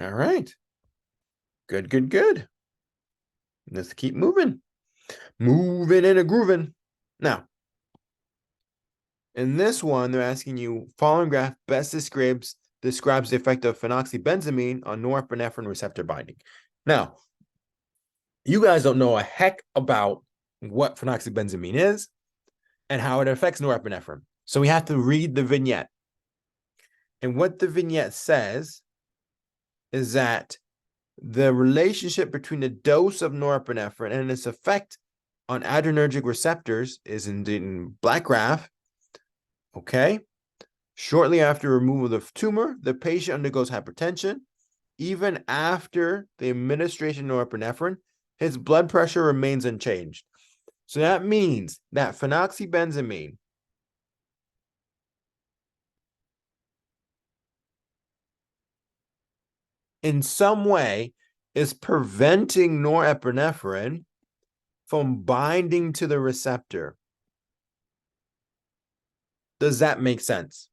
All right. Good, good, good. Let's keep moving. Moving and a grooving. Now, in this one, they're asking you, following graph best describes the effect of phenoxybenzamine on norepinephrine receptor binding. Now, you guys don't know a heck about what phenoxybenzamine is and how it affects norepinephrine. So we have to read the vignette. And what the vignette says is that the relationship between the dose of norepinephrine and its effect on adrenergic receptors is in black graph. Okay. Shortly after removal of the tumor, the patient undergoes hypertension. Even after the administration of norepinephrine, his blood pressure remains unchanged. So that means that phenoxybenzamine in some way is preventing norepinephrine from binding to the receptor. Does that make sense?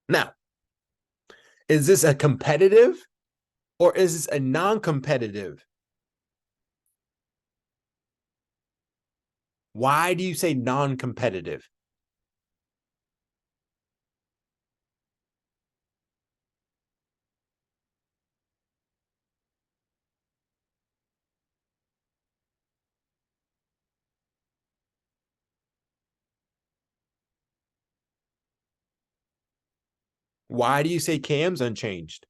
Now, is this a competitive or is this a non-competitive? Why do you say non-competitive? Why do you say Km's unchanged?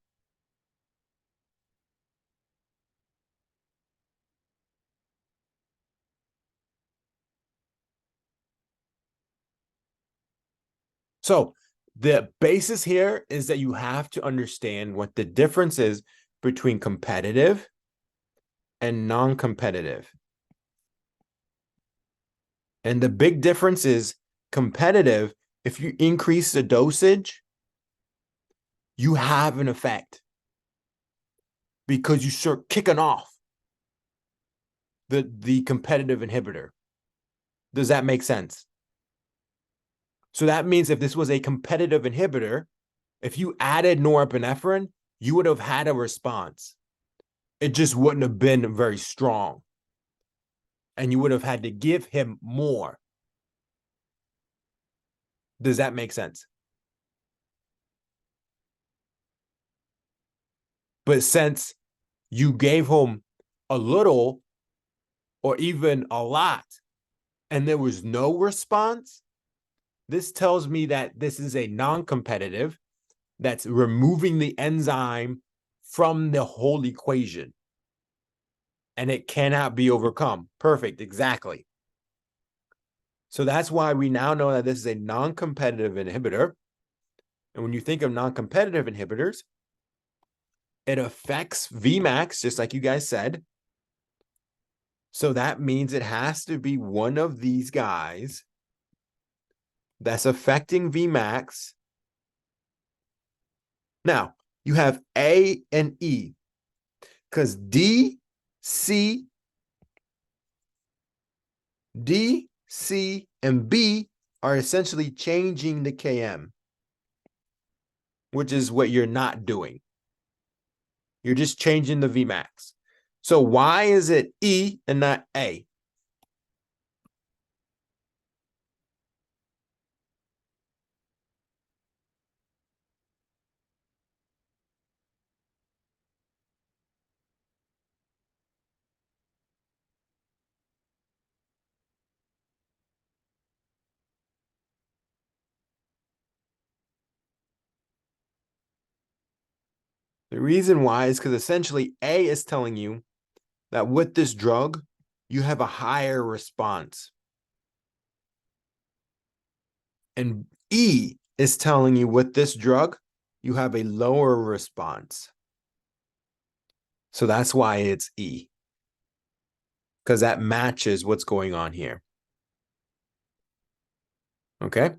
So the basis here is that you have to understand what the difference is between competitive and non-competitive. And the big difference is competitive, if you increase the dosage, you have an effect because you start kicking off the competitive inhibitor. Does that make sense? So that means if this was a competitive inhibitor, if you added norepinephrine, you would have had a response. It just wouldn't have been very strong. And you would have had to give him more. Does that make sense? But since you gave him a little or even a lot and there was no response, this tells me that this is a non-competitive that's removing the enzyme from the whole equation. And it cannot be overcome. Perfect, exactly. So that's why we now know that this is a non-competitive inhibitor. And when you think of non-competitive inhibitors, it affects Vmax, just like you guys said. So that means it has to be one of these guys that's affecting Vmax. Now, you have A and E, because D, C, and B are essentially changing the Km, which is what you're not doing. You're just changing the Vmax. So why is it E and not A? The reason why is because essentially A is telling you that with this drug, you have a higher response. And E is telling you with this drug, you have a lower response. So that's why it's E, because that matches what's going on here. Okay.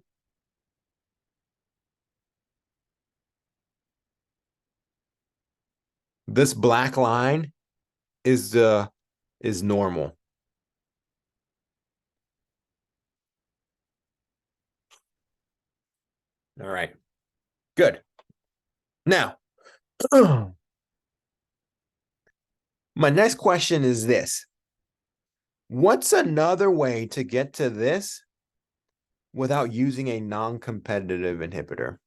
This black line is normal. All right. Good. Now, my next question is this. What's another way to get to this without using a non-competitive inhibitor?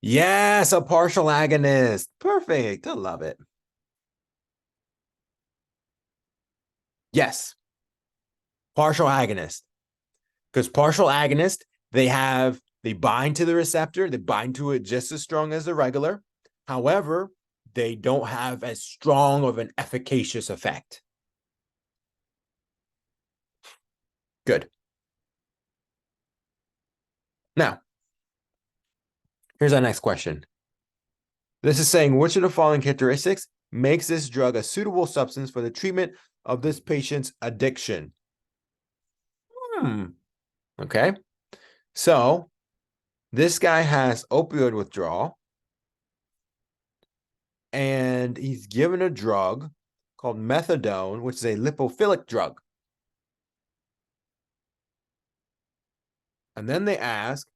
Yes, a partial agonist. Perfect. I love it. Yes, partial agonist. Because partial agonist, they bind to the receptor, they bind to it just as strong as the regular. However, they don't have as strong of an efficacious effect. Good. Now, here's our next question. This is saying, which of the following characteristics makes this drug a suitable substance for the treatment of this patient's addiction? Okay. So this guy has opioid withdrawal, and he's given a drug called methadone, which is a lipophilic drug. And then they ask,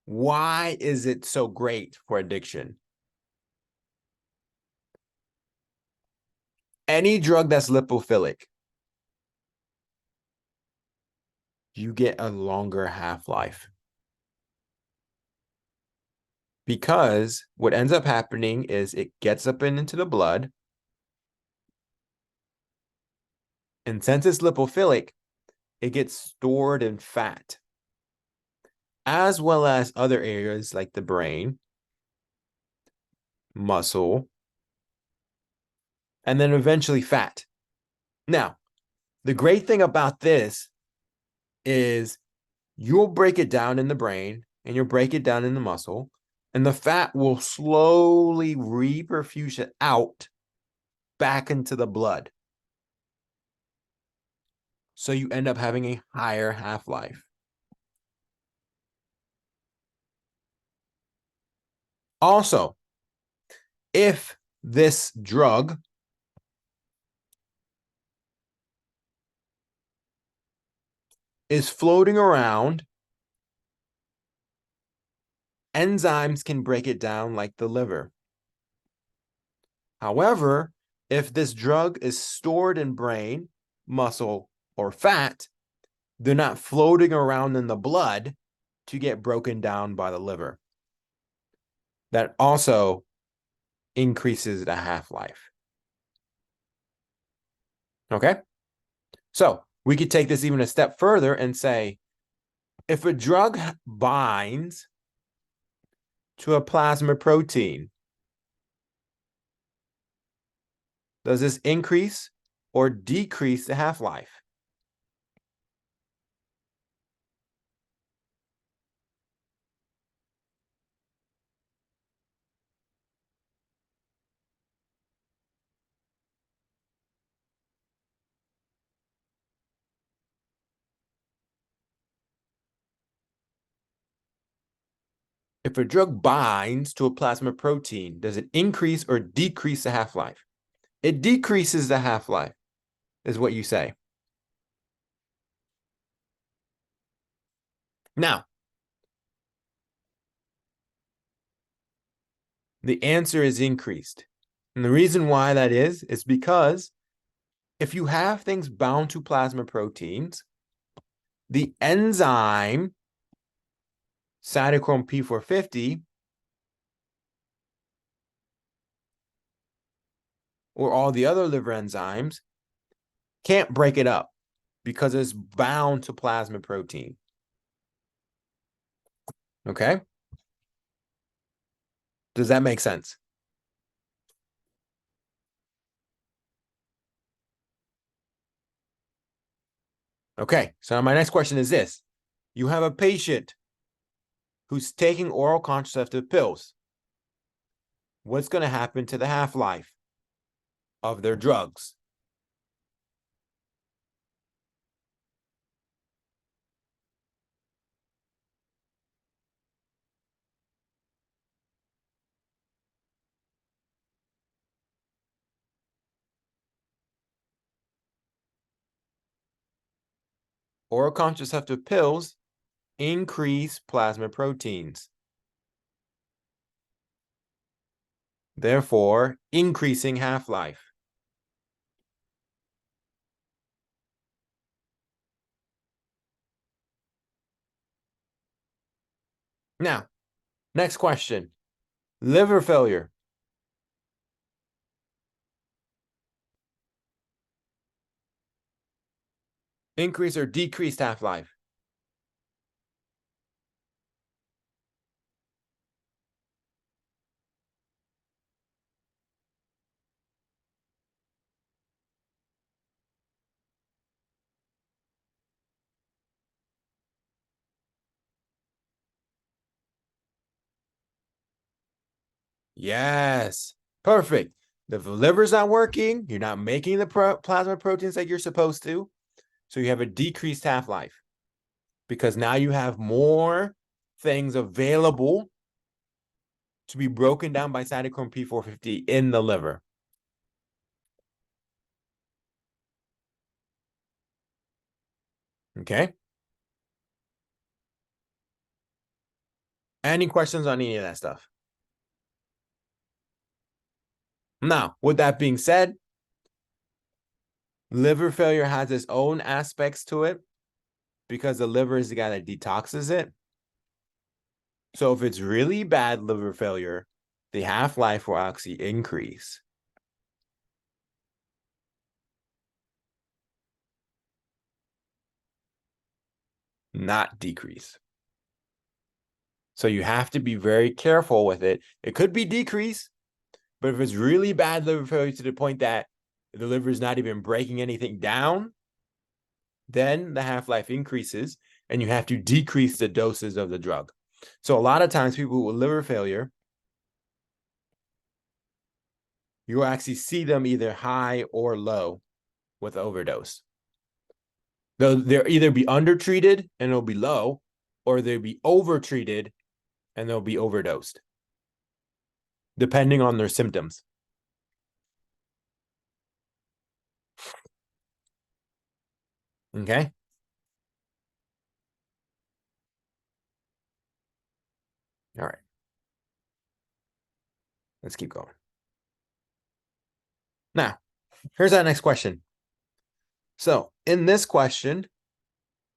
why is it so great for addiction? Any drug that's lipophilic, you get a longer half-life. Because what ends up happening is it gets up into the blood. And since it's lipophilic, it gets stored in fat, as well as other areas like the brain, muscle, and then eventually fat. Now, the great thing about this is you'll break it down in the brain and you'll break it down in the muscle, and the fat will slowly reperfuse it out back into the blood. So you end up having a higher half-life. Also, if this drug is floating around, enzymes can break it down like the liver. However, if this drug is stored in brain, muscle, or fat, they're not floating around in the blood to get broken down by the liver. That also increases the half-life. Okay? So we could take this even a step further and say, if a drug binds to a plasma protein, does this increase or decrease the half-life? If a drug binds to a plasma protein, does it increase or decrease the half-life? It decreases the half-life, is what you say. Now, the answer is increased. And the reason why that is because if you have things bound to plasma proteins, the enzyme cytochrome P450 or all the other liver enzymes can't break it up because it's bound to plasma protein. Okay? Does that make sense? Okay, so my next question is this. You have a patient who's taking oral contraceptive pills. What's going to happen to the half-life of their drugs? Oral contraceptive pills increase plasma proteins, therefore increasing half-life. Now, next question. Liver failure. Increase or decreased half-life? Yes, perfect. The liver's not working. You're not making the plasma proteins that you're supposed to. So you have a decreased half-life because now you have more things available to be broken down by cytochrome P450 in the liver. Okay. Any questions on any of that stuff? Now, with that being said, liver failure has its own aspects to it because the liver is the guy that detoxes it. So if it's really bad liver failure, the half-life will actually increase. not decrease. So you have to be very careful with it. It could be decrease, but if it's really bad liver failure to the point that the liver is not even breaking anything down, then the half-life increases and you have to decrease the doses of the drug. So a lot of times people with liver failure, you will actually see them either high or low with overdose. They'll either be undertreated and it'll be low, or they'll be overtreated and they'll be overdosed, depending on their symptoms. Okay? All right. Let's keep going. Now, here's our next question. So in this question,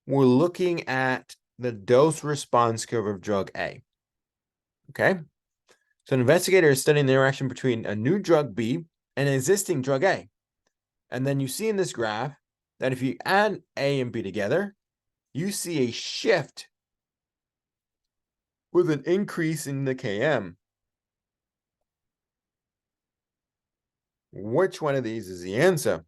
we're looking at the dose response curve of drug A. Okay? So an investigator is studying the interaction between a new drug B and an existing drug A. And then you see in this graph that if you add A and B together, you see a shift with an increase in the Km. Which one of these is the answer?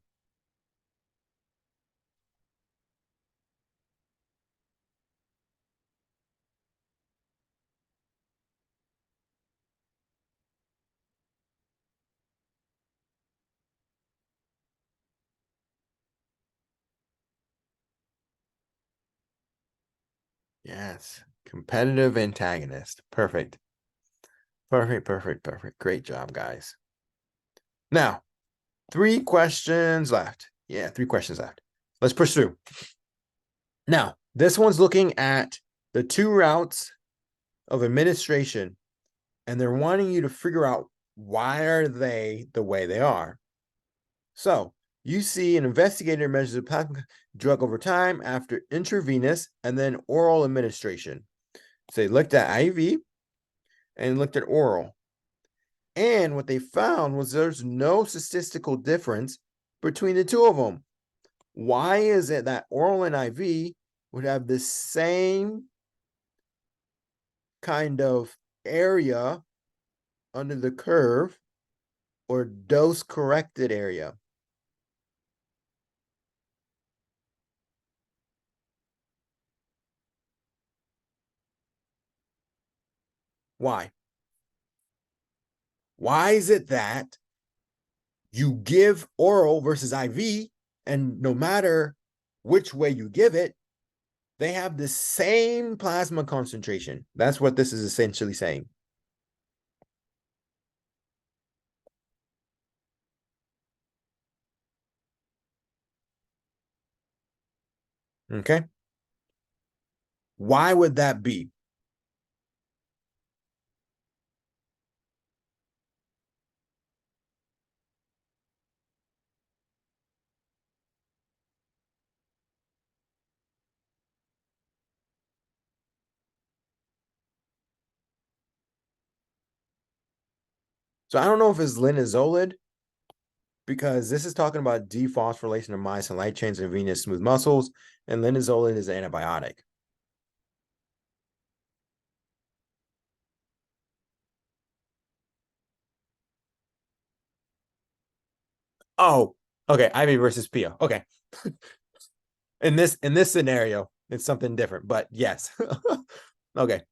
Yes, competitive antagonist. Perfect. Perfect, perfect, perfect. Great job, guys. Now, 3 questions left. Yeah, 3 questions left. Let's push through. Now, this one's looking at the 2 routes of administration, and they're wanting you to figure out why are they the way they are. So, you see an investigator measures the plasma drug over time after intravenous and then oral administration. So they looked at IV and looked at oral. And what they found was there's no statistical difference between the 2 of them. Why is it that oral and IV would have the same kind of area under the curve or dose corrected area? Why? Why is it that you give oral versus IV, and no matter which way you give it, they have the same plasma concentration? That's what this is essentially saying. Okay. Why would that be? So I don't know if it's linezolid, because this is talking about dephosphorylation of myosin light chains in venous smooth muscles, and linezolid is an antibiotic. Oh, okay. IV versus PO. Okay. In this scenario, it's something different, but yes. Okay.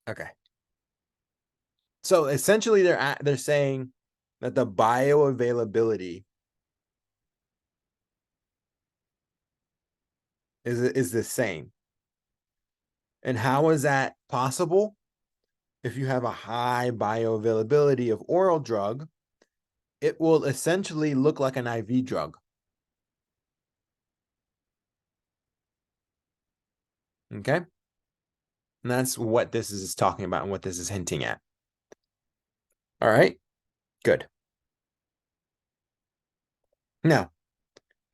Okay. So essentially they're saying that the bioavailability is the same. And how is that possible? If you have a high bioavailability of oral drug, it will essentially look like an IV drug. Okay? And that's what this is talking about and what this is hinting at. All right? Good. Now,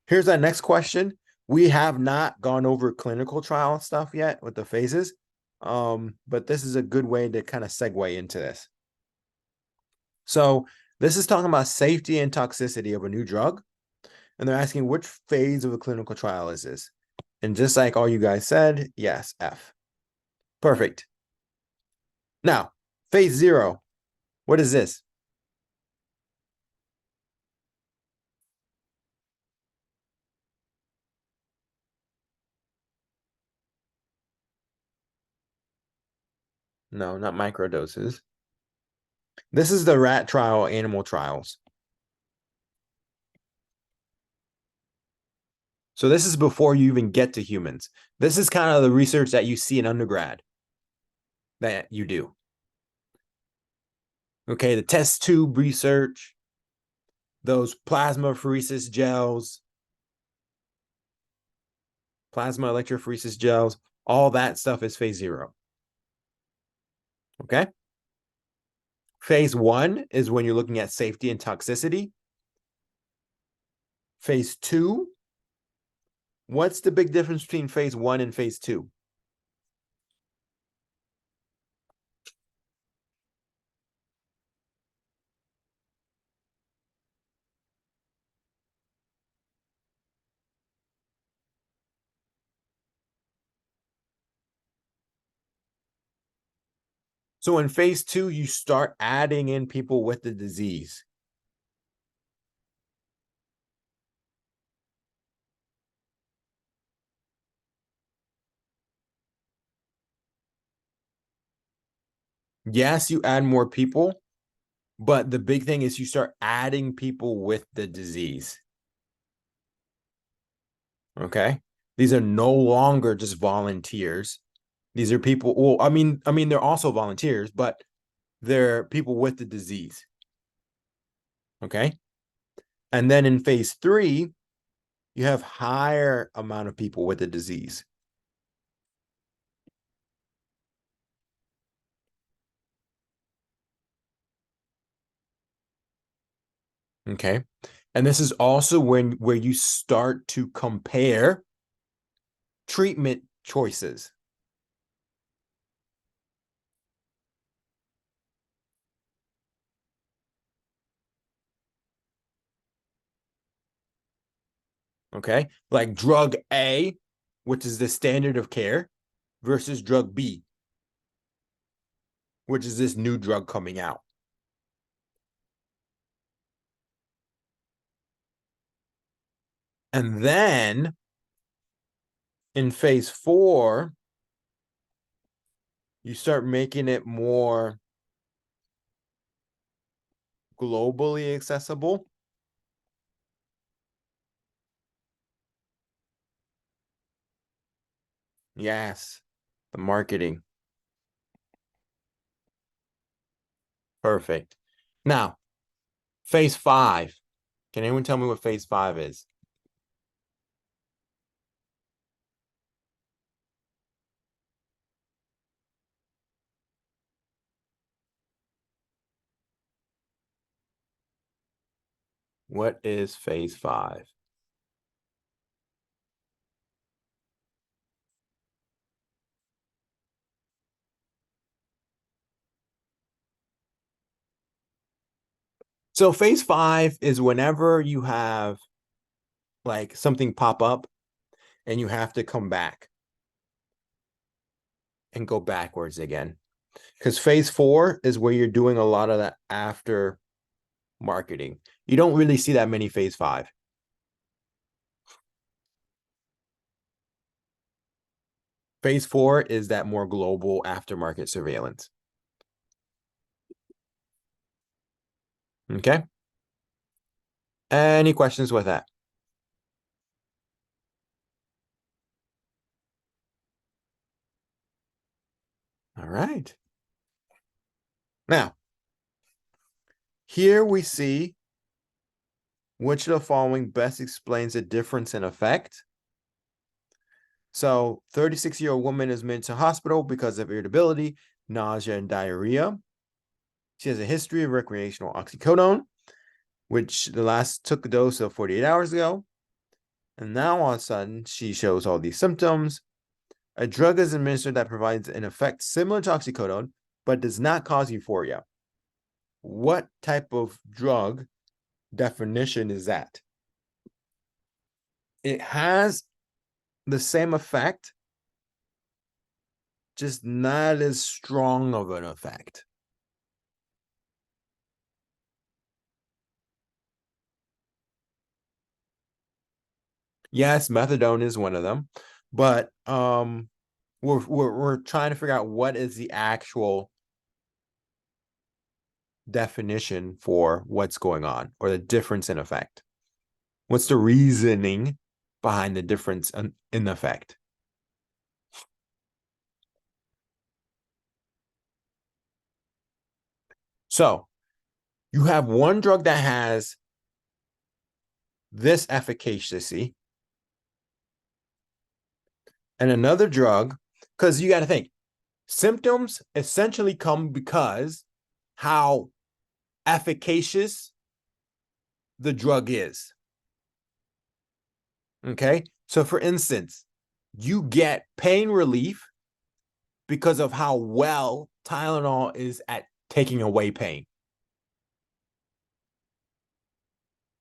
here's our next question. We have not gone over clinical trial stuff yet with the phases, but this is a good way to kind of segue into this. So this is talking about safety and toxicity of a new drug. And they're asking which phase of the clinical trial is this? And just like all you guys said, yes, F. Perfect. Now, phase 0. What is this? No, not microdoses. This is the rat trial, animal trials. So this is before you even get to humans. This is kind of the research that you see in undergrad that you do. Okay, the test tube research, those plasmapheresis gels, plasma electrophoresis gels, all that stuff is phase 0. Okay? Phase 1 is when you're looking at safety and toxicity. Phase 2, what's the big difference between phase 1 and phase 2? So in phase 2, you start adding in people with the disease. Yes, you add more people, but the big thing is you start adding people with the disease. Okay? These are no longer just volunteers. These are people, well, I mean, they're also volunteers, but they're people with the disease. Okay? And then in phase 3, you have higher amount of people with the disease. Okay? And this is also where you start to compare treatment choices. Okay? Like drug A, which is the standard of care, versus drug B, which is this new drug coming out. And then in phase 4, you start making it more globally accessible. Yes, the marketing. Perfect. Now, phase 5. Can anyone tell me what phase 5 is? What is phase 5? So phase 5 is whenever you have like something pop up and you have to come back and go backwards again. Because phase 4 is where you're doing a lot of that after marketing. You don't really see that many phase 5. Phase 4 is that more global aftermarket surveillance. Okay. Any questions with that? All right. Now, here we see which of the following best explains the difference in effect. So 36-year-old woman is admitted to hospital because of irritability, nausea, and diarrhea. She has a history of recreational oxycodone, which the last took a dose of 48 hours ago. And now all of a sudden, she shows all these symptoms. A drug is administered that provides an effect similar to oxycodone, but does not cause euphoria. What type of drug definition is that? it has the same effect, just not as strong of an effect. Yes, methadone is one of them, but we're trying to figure out what is the actual definition for what's going on, or the difference in effect. What's the reasoning behind the difference in effect? So you have one drug that has this efficacy, and another drug, because you got to think, symptoms essentially come because how efficacious the drug is. Okay. So for instance, you get pain relief because of how well Tylenol is at taking away pain.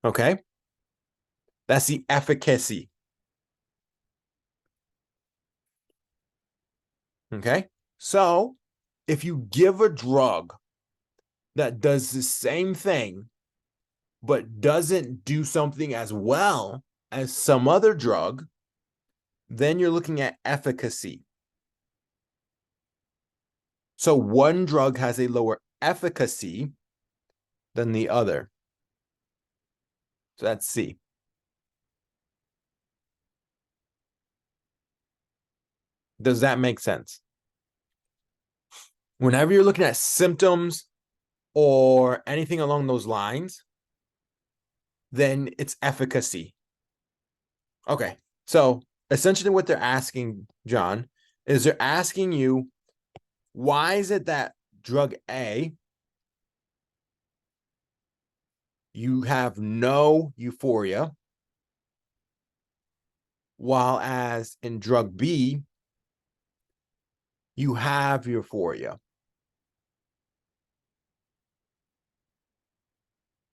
Okay. That's the efficacy. Okay. So if you give a drug that does the same thing, but doesn't do something as well as some other drug, then you're looking at efficacy. So one drug has a lower efficacy than the other. So that's C. Does that make sense? Whenever you're looking at symptoms or anything along those lines, then it's efficacy. Okay. So essentially what they're asking, John, is they're asking you, why is it that drug A, you have no euphoria, while as in drug B, you have euphoria?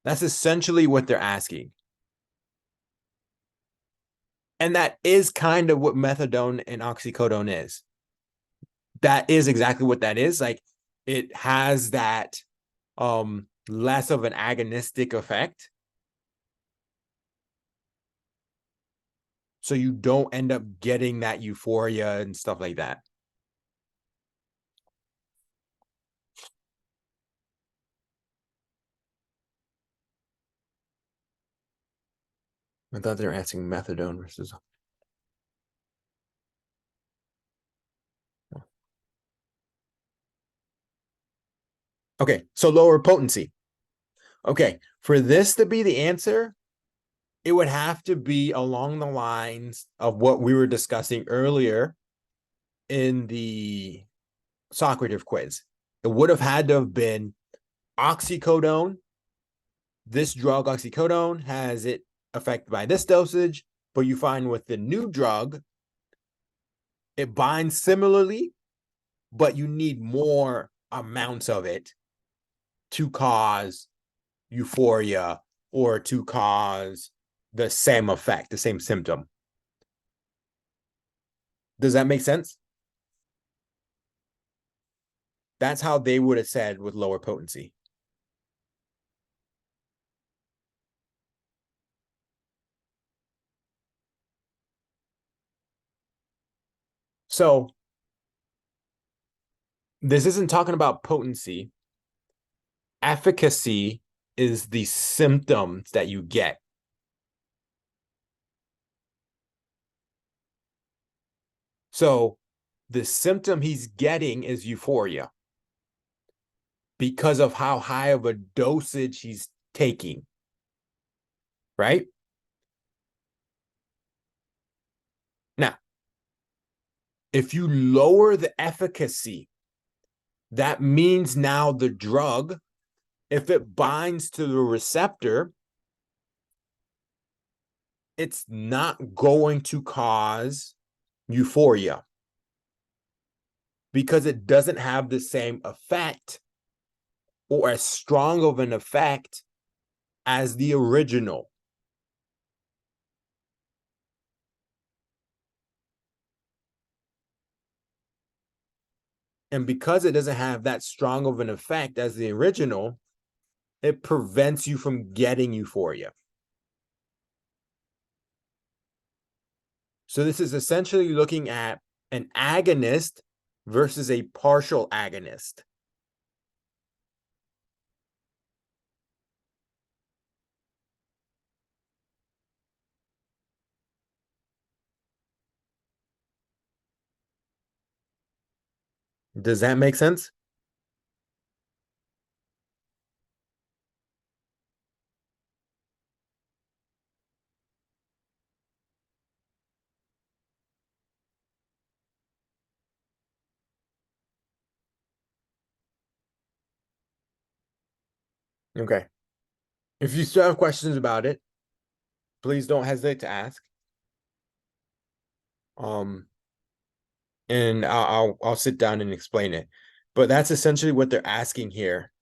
That's essentially what they're asking. And that is kind of what methadone and oxycodone is. That is exactly what that is. Like, it has that less of an agonistic effect. So you don't end up getting that euphoria and stuff like that. I thought they were asking methadone versus. Okay, so lower potency. Okay, for this to be the answer, it would have to be along the lines of what we were discussing earlier in the Socrative quiz. It would have had to have been oxycodone. This drug, oxycodone, has it affected by this dosage, but you find with the new drug, it binds similarly, but you need more amounts of it to cause euphoria or to cause the same effect, the same symptom. Does that make sense? That's how they would have said with lower potency. So this isn't talking about potency. Efficacy is the symptoms that you get. So the symptom he's getting is euphoria because of how high of a dosage he's taking, right? Now, if you lower the efficacy, that means now the drug, if it binds to the receptor, it's not going to cause euphoria because it doesn't have the same effect or as strong of an effect as the original. And because it doesn't have that strong of an effect as the original, it prevents you from getting euphoria. So this is essentially looking at an agonist versus a partial agonist. Does that make sense? Okay. If you still have questions about it, please don't hesitate to ask. And I'll sit down and explain it. But that's essentially what they're asking here.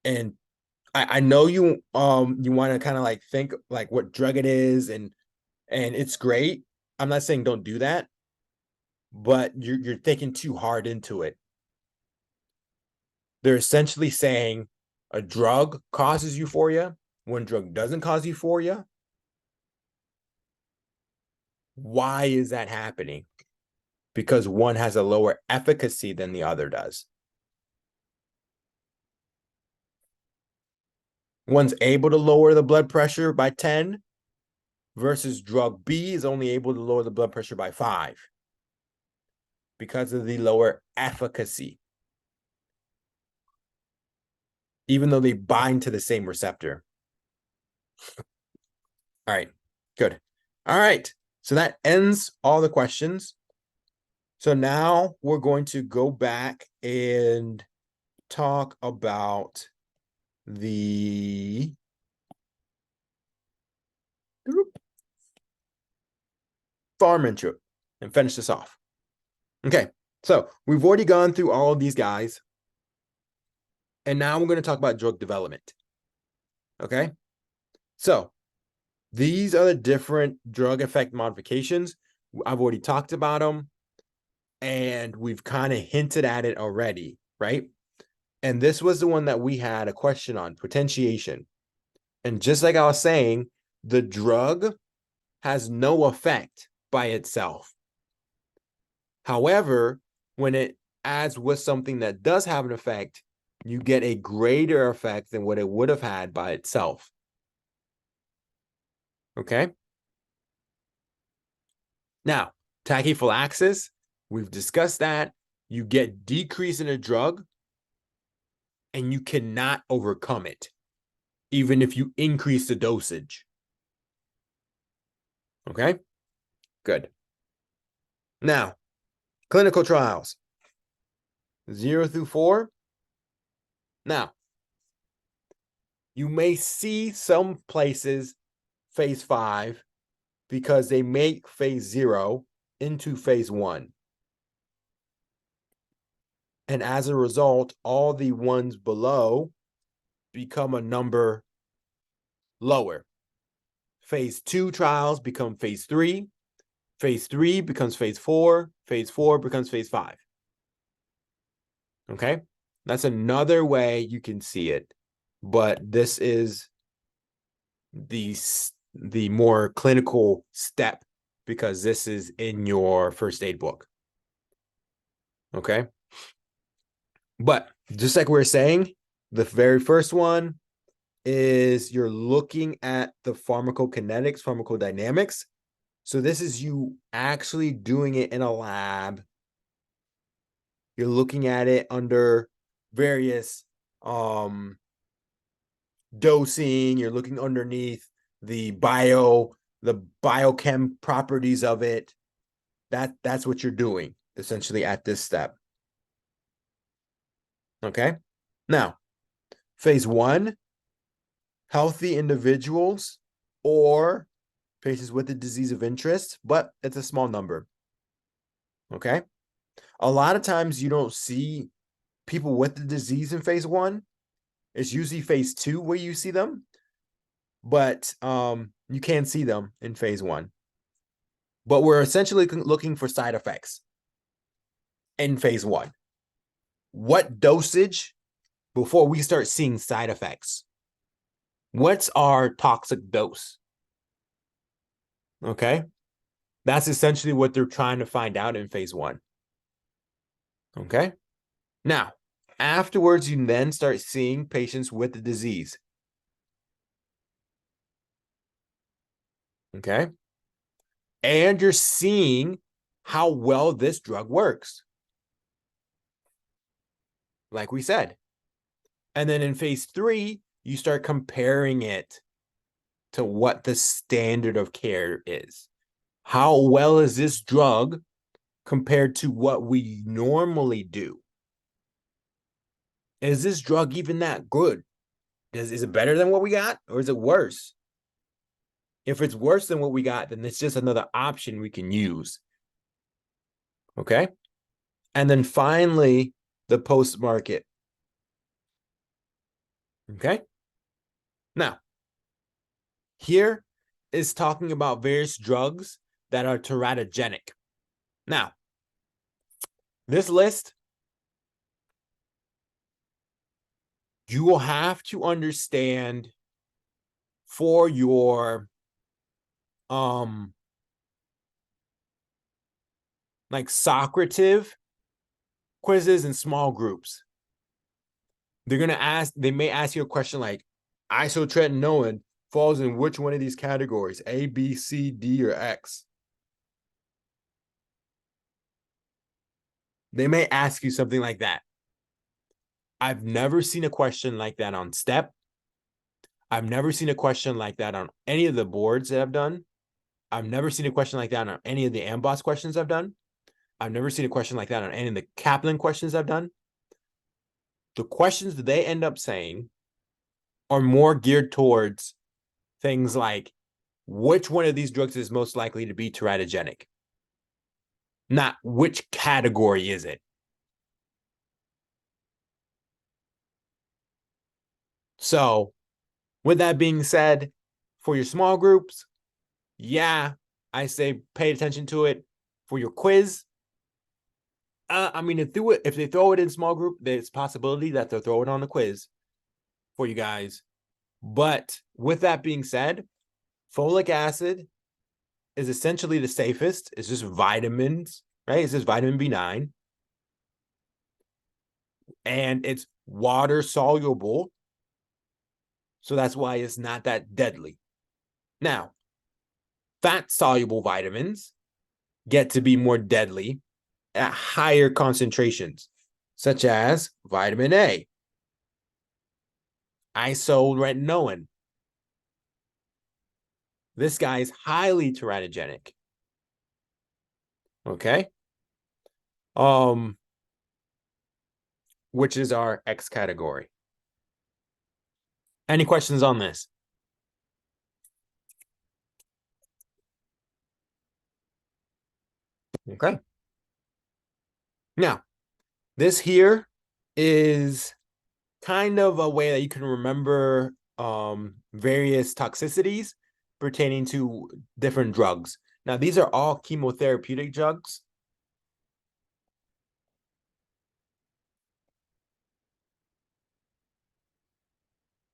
And I know you want to kind of like think like what drug it is, and it's great. I'm not saying don't do that, but you're thinking too hard into it. They're essentially saying a drug causes euphoria, one drug doesn't cause euphoria. Why is that happening? Because one has a lower efficacy than the other does. One's able to lower the blood pressure by 10 versus drug B is only able to lower the blood pressure by 5 because of the lower efficacy, even though they bind to the same receptor. All right, good. All right, so that ends all the questions. So now we're going to go back and talk about the farm intro and finish this off. Okay, so we've already gone through all of these guys. And now we're going to talk about drug development. Okay, so these are the different drug effect modifications. I've already talked about them, and we've kind of hinted at it already, right? And this was the one that we had a question on, potentiation. And just like I was saying, the drug has no effect by itself. However, when it adds with something that does have an effect, you get a greater effect than what it would have had by itself. Okay? Now, tachyphylaxis, we've discussed that. You get decrease in a drug, and you cannot overcome it, even if you increase the dosage. Okay? Good. Now, clinical trials, 0 through 4. Now, you may see some places phase 5 because they make phase 0 into phase 1. And as a result, all the ones below become a number lower. Phase 2 trials become phase 3. Phase 3 becomes phase 4. Phase 4 becomes phase 5. Okay? That's another way you can see it. But this is the more clinical step because this is in your first aid book. Okay? But just like we were saying, the very first one is you're looking at the pharmacokinetics, pharmacodynamics. So this is you actually doing it in a lab. You're looking at it under various dosing. You're looking underneath the biochem properties of it. That's what you're doing essentially at this step. Okay. Now, phase 1, healthy individuals or patients with a disease of interest, but it's a small number. Okay. A lot of times you don't see people with the disease in phase 1. It's usually phase 2 where you see them, but you can see them in phase 1. But we're essentially looking for side effects. in phase 1? What dosage before we start seeing side effects? What's our toxic dose? Okay. That's essentially what they're trying to find out in phase 1. Okay. Now, afterwards, you then start seeing patients with the disease. Okay. And you're seeing how well this drug works. Like we said. And then in phase 3, you start comparing it to what the standard of care is. How well is this drug compared to what we normally do? Is this drug even that good? Is it better than what we got, or is it worse? If it's worse than what we got, then it's just another option we can use. Okay? And then finally, the post-market. Okay? Now, here is talking about various drugs that are teratogenic. Now, this list, you will have to understand for your like Socrative quizzes in small groups. They may ask you a question like isotretinoin falls in which one of these categories, A, B, C, D, or X. They may ask you something like that. I've never seen a question like that on STEP. I've never seen a question like that on any of the boards that I've done. I've never seen a question like that on any of the AMBOSS questions I've done. I've never seen a question like that on any of the Kaplan questions I've done. The questions that they end up saying are more geared towards things like which one of these drugs is most likely to be teratogenic, not which category is it. So with that being said, for your small groups, yeah, I say pay attention to it. For your quiz, I mean, if they throw it in small group, there's a possibility that they'll throw it on the quiz for you guys. But with that being said, folic acid is essentially the safest. It's just vitamins, right? It's just vitamin B9. And it's water soluble. So that's why it's not that deadly. Now, fat soluble vitamins get to be more deadly at higher concentrations, such as vitamin A, isotretinoin. This guy is highly teratogenic. Okay. Which is our X category. Any questions on this? Okay. Now, this here is kind of a way that you can remember various toxicities pertaining to different drugs. Now, these are all chemotherapeutic drugs.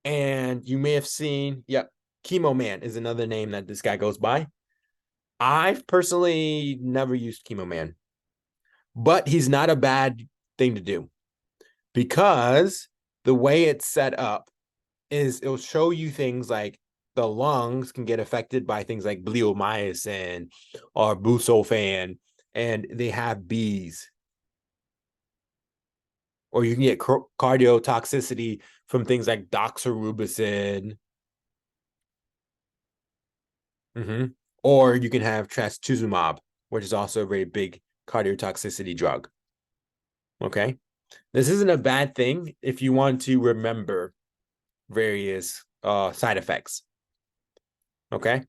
And you may have seen, yep, Chemo Man is another name that this guy goes by. I've personally never used Chemo Man, but he's not a bad thing to do because the way it's set up is it'll show you things like the lungs can get affected by things like bleomycin or busulfan, and they have bees. Or you can get cardiotoxicity from things like doxorubicin. Or you can have trastuzumab, which is also a very big cardiotoxicity drug. Okay. This isn't a bad thing if you want to remember various side effects. Okay.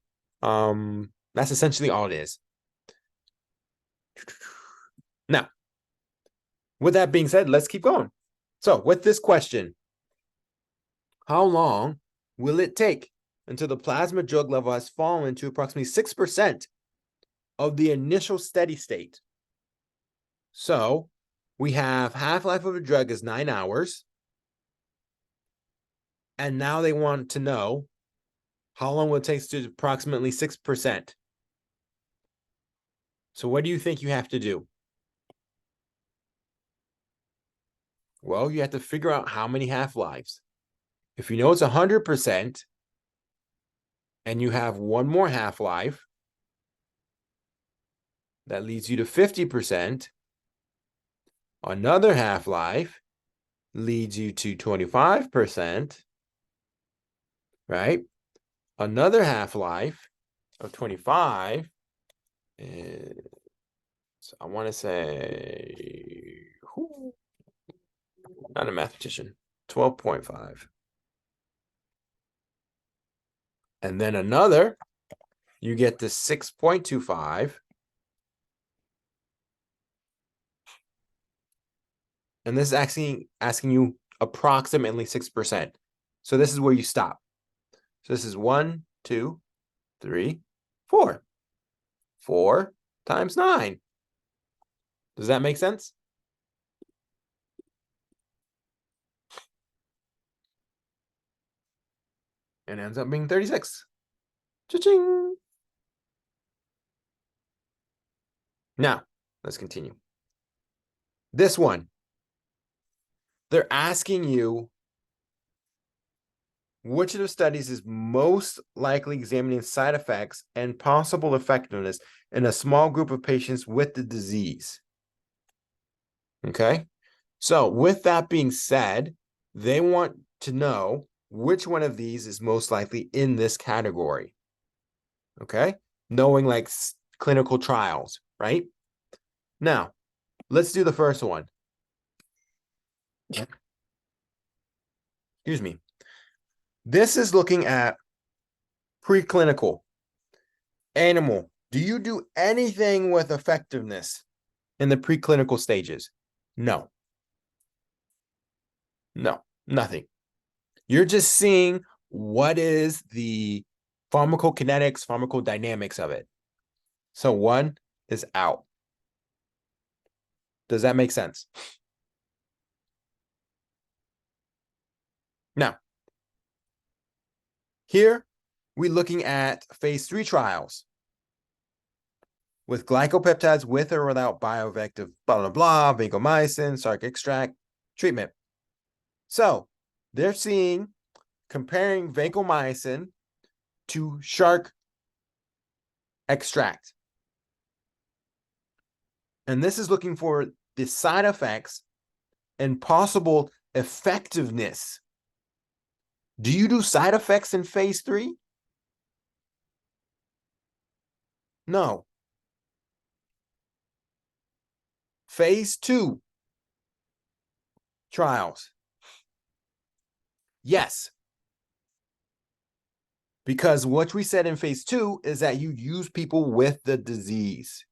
That's essentially all it is. Now, with that being said, let's keep going. So with this question, how long will it take until the plasma drug level has fallen to approximately 6% of the initial steady state? So we have half-life of a drug is 9 hours. And now they want to know how long will it take to approximately 6%. So what do you think you have to do? Well, you have to figure out how many half-lives. If you know it's 100% and you have one more half-life, that leads you to 50%. Another half-life leads you to 25%, right? Another half-life of 25 is, I want to say, not a mathematician, 12.5. And then another, you get to 6.25. And this is actually asking you approximately 6%. So this is where you stop. So this is 1, 2, 3, 4. 4 times 9. Does that make sense? And ends up being 36. Cha-ching! Now, let's continue. This one. They're asking you which of the studies is most likely examining side effects and possible effectiveness in a small group of patients with the disease. Okay? So with that being said, they want to know which one of these is most likely in this category. Okay? Knowing like clinical trials, right? Now, let's do the first one. Excuse me. This is looking at preclinical. Animal. Do you do anything with effectiveness in the preclinical stages? No. No, nothing. You're just seeing what is the pharmacokinetics, pharmacodynamics of it. So 1 is out. Does that make sense? Now, here we're looking at phase 3 trials with glycopeptides with or without biovective blah, blah, blah, vancomycin, sarc extract treatment. So they're comparing vancomycin to shark extract. And this is looking for the side effects and possible effectiveness. Do you do side effects in phase 3? No. Phase 2 trials. Yes. Because what we said in phase 2 is that you use people with the disease.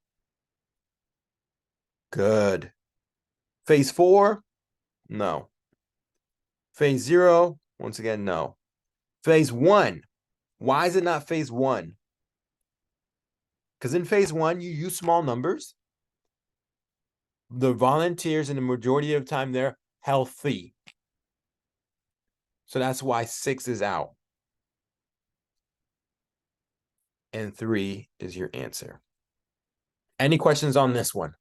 Good. Phase 4? No. Phase 0? Once again, no. Phase 1. Why is it not phase 1? Because in phase 1, you use small numbers. The volunteers, in the majority of the time, they're healthy. So that's why 6 is out. And 3 is your answer. Any questions on this one?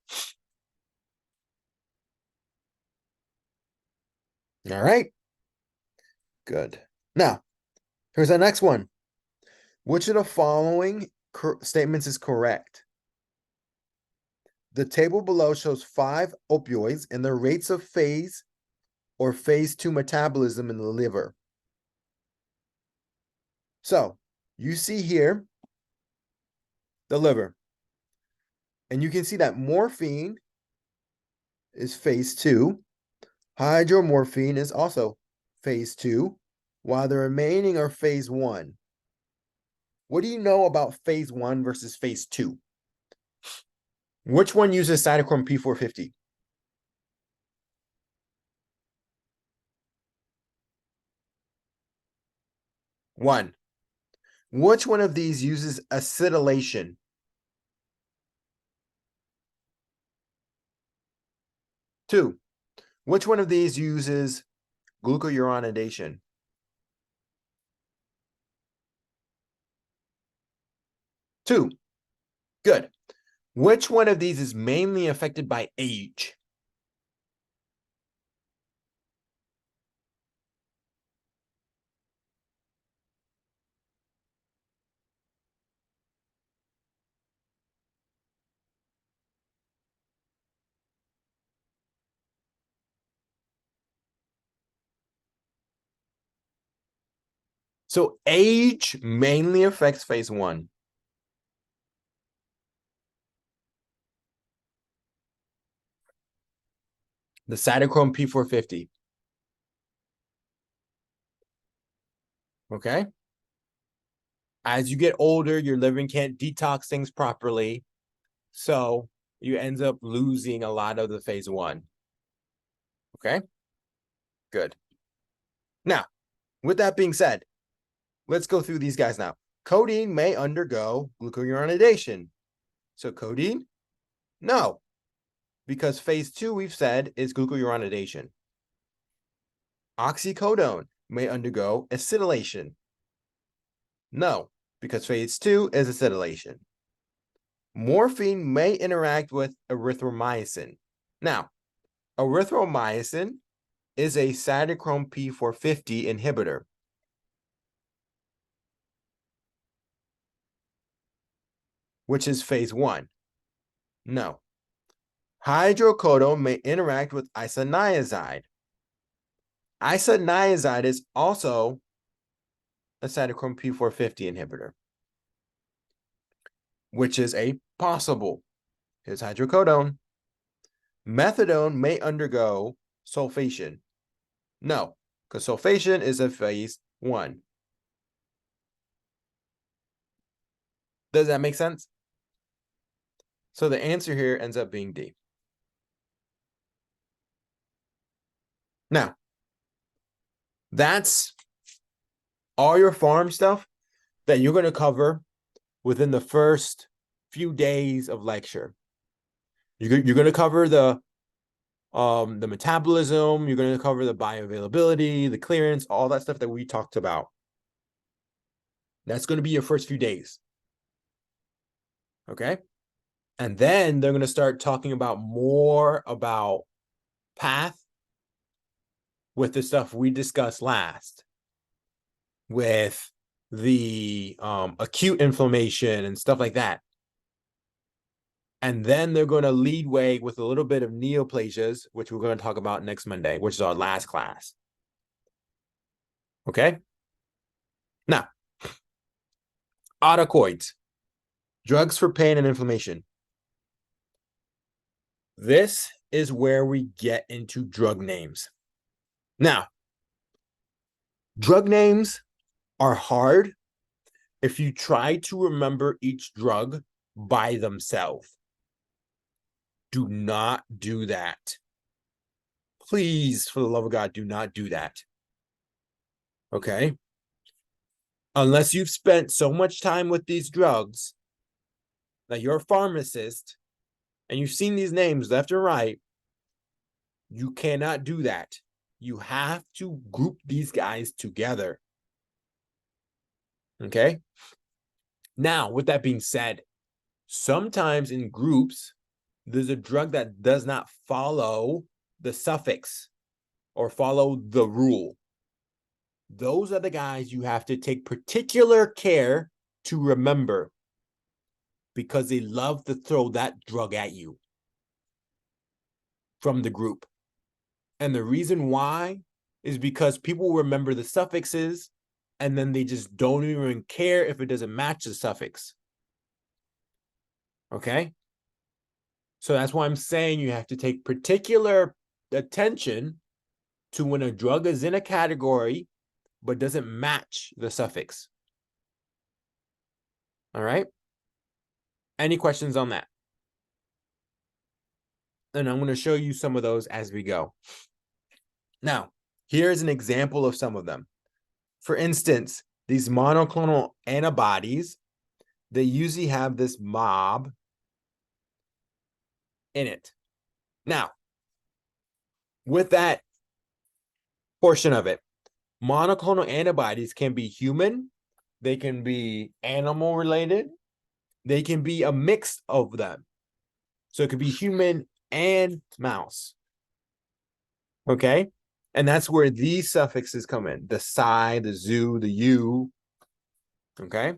All right. Good. Now, here's the next one. Which of the following statements is correct? The table below shows 5 opioids and their rates of phase or phase 2 metabolism in the liver. So, you see here the liver. And you can see that morphine is phase 2. Hydromorphine is also phase 2, while the remaining are phase 1. What do you know about phase 1 versus phase 2? Which one uses cytochrome P450? One. Which one of these uses acetylation? 2. Which one of these uses glucuronidation? 2. Good. Which one of these is mainly affected by age? So age mainly affects phase 1. The cytochrome P450. Okay. As you get older, your liver can't detox things properly. So you end up losing a lot of the phase 1. Okay. Good. Now, with that being said, let's go through these guys now. Codeine may undergo glucuronidation. So codeine? No. Because phase 2, we've said, is glucuronidation. Oxycodone may undergo acetylation. No, because phase 2 is acetylation. Morphine may interact with erythromycin. Now, erythromycin is a cytochrome P450 inhibitor. Which is phase 1. No. Hydrocodone may interact with isoniazide. Isoniazide is also a cytochrome P450 inhibitor, which is a possible. Here's hydrocodone. Methadone may undergo sulfation. No, because sulfation is a phase 1. Does that make sense? So the answer here ends up being D. Now, that's all your farm stuff that you're going to cover within the first few days of lecture. You're going to cover the metabolism, you're going to cover the bioavailability, the clearance, all that stuff that we talked about. That's going to be your first few days. Okay? And then they're going to start talking about more about path with the stuff we discussed last, with the acute inflammation and stuff like that. And then they're going to lead way with a little bit of neoplasias, which we're going to talk about next Monday, which is our last class. Okay? Now, autocoids, drugs for pain and inflammation. This is where we get into drug names. Now, drug names are hard if you try to remember each drug by themselves. Do not do that. Please, for the love of God, do not do that. Okay? Unless you've spent so much time with these drugs that you're a pharmacist and you've seen these names left and right, you cannot do that. You have to group these guys together. Okay? Now, with that being said, sometimes in groups, there's a drug that does not follow the suffix or follow the rule. Those are the guys you have to take particular care to remember because they love to throw that drug at you from the group. And the reason why is because people remember the suffixes and then they just don't even care if it doesn't match the suffix. Okay? So that's why I'm saying you have to take particular attention to when a drug is in a category but doesn't match the suffix. All right? Any questions on that? And I'm going to show you some of those as we go. Now, here's an example of some of them. For instance, these monoclonal antibodies, they usually have this mob in it. Now, with that portion of it, monoclonal antibodies can be human, they can be animal related, they can be a mix of them. So it could be human and mouse. Okay. And that's where these suffixes come in, the psi, the zoo, the u. Okay.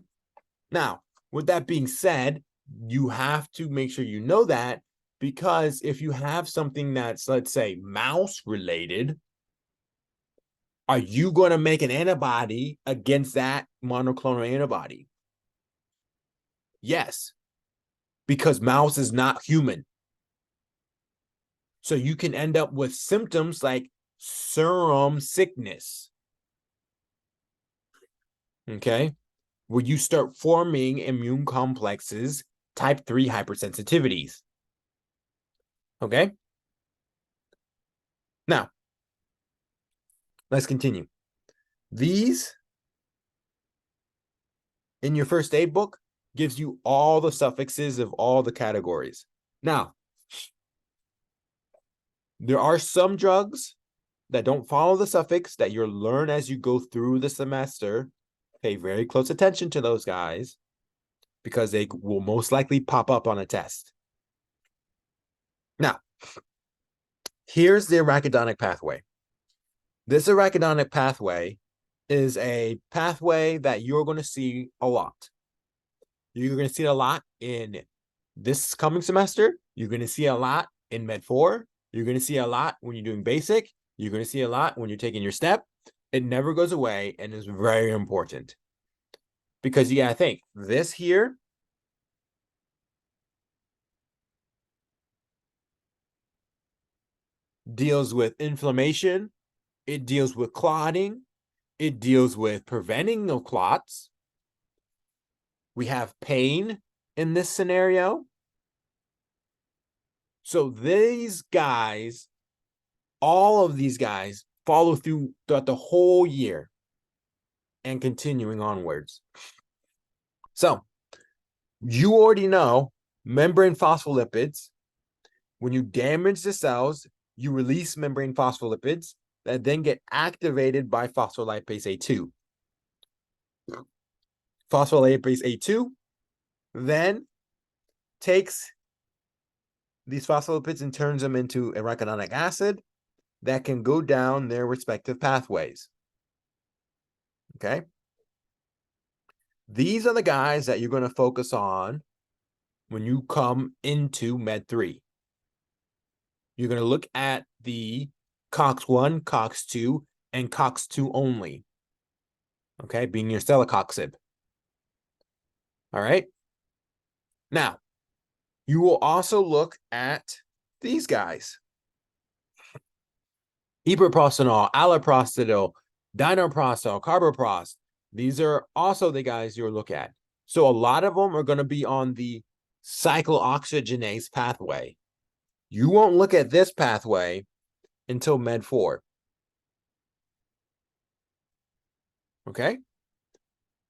Now, with that being said, you have to make sure you know that, because if you have something that's, let's say, mouse related, are you going to make an antibody against that monoclonal antibody? Yes, because mouse is not human. So you can end up with symptoms like serum sickness. Okay, where you start forming immune complexes, type 3 hypersensitivities. Okay, now let's continue. These in your first aid book gives you all the suffixes of all the categories. Now, there are some drugs that don't follow the suffix that you'll learn as you go through the semester. Pay very close attention to those guys, because they will most likely pop up on a test. Now, here's the arachidonic pathway. This arachidonic pathway is a pathway that you're going to see a lot. You're going to see it a lot in this coming semester. You're going to see a lot in Med 4. You're going to see a lot when you're doing basic. You're going to see a lot when you're taking your step. It never goes away and is very important. Because you got to think, this here deals with inflammation. It deals with clotting. It deals with preventing the clots. We have pain in this scenario. So these guys, all of these guys, follow through throughout the whole year and continuing onwards. So you already know membrane phospholipids. When you damage the cells, you release membrane phospholipids that then get activated by phospholipase A2. Phospholipase A2 then takes these phospholipids and turns them into arachidonic acid that can go down their respective pathways. Okay? These are the guys that you're going to focus on when you come into Med 3. You're going to look at the COX-1, COX-2, and COX-2 only. Okay, being your celecoxib. All right. Now, you will also look at these guys. Epoprostenol, alloprostanol, dinoprostanol, carboprost. These are also the guys you'll look at. So a lot of them are going to be on the cyclooxygenase pathway. You won't look at this pathway until Med 4. Okay?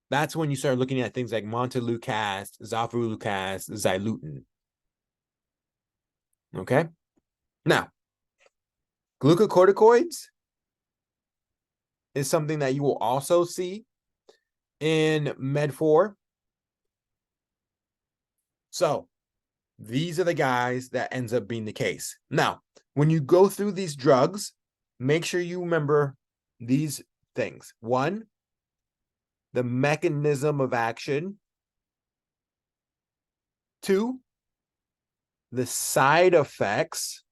That's when you start looking at things like montelukast, zofrulukast, xylutin. Okay? Now, glucocorticoids is something that you will also see in Med 4. So, these are the guys that ends up being the case. Now, when you go through these drugs, make sure you remember these things. 1, the mechanism of action. 2, the side effects.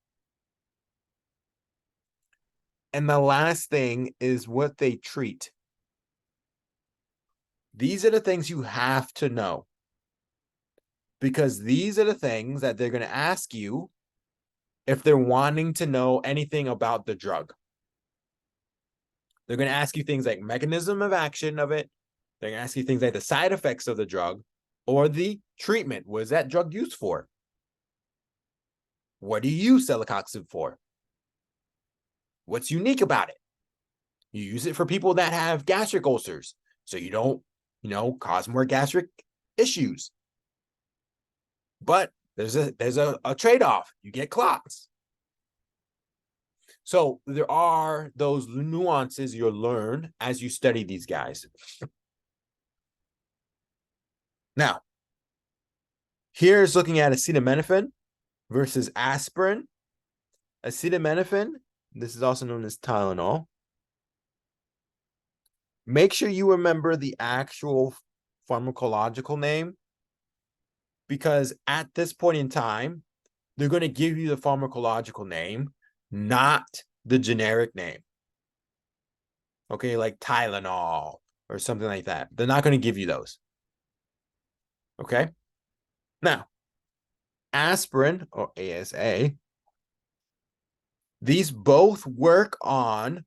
And the last thing is what they treat. These are the things you have to know, because these are the things that they're going to ask you if they're wanting to know anything about the drug. They're going to ask you things like mechanism of action of it. They're going to ask you things like the side effects of the drug or the treatment. What is that drug used for? What do you use celecoxib for? What's unique about it? You use it for people that have gastric ulcers, so you don't, cause more gastric issues. But there's a trade-off. You get clots. So there are those nuances you'll learn as you study these guys. Now, here's looking at acetaminophen versus aspirin. Acetaminophen, this is also known as Tylenol. Make sure you remember the actual pharmacological name, because at this point in time, they're going to give you the pharmacological name, not the generic name. Okay, like Tylenol or something like that. They're not going to give you those. Okay. Now, aspirin or ASA, these both work on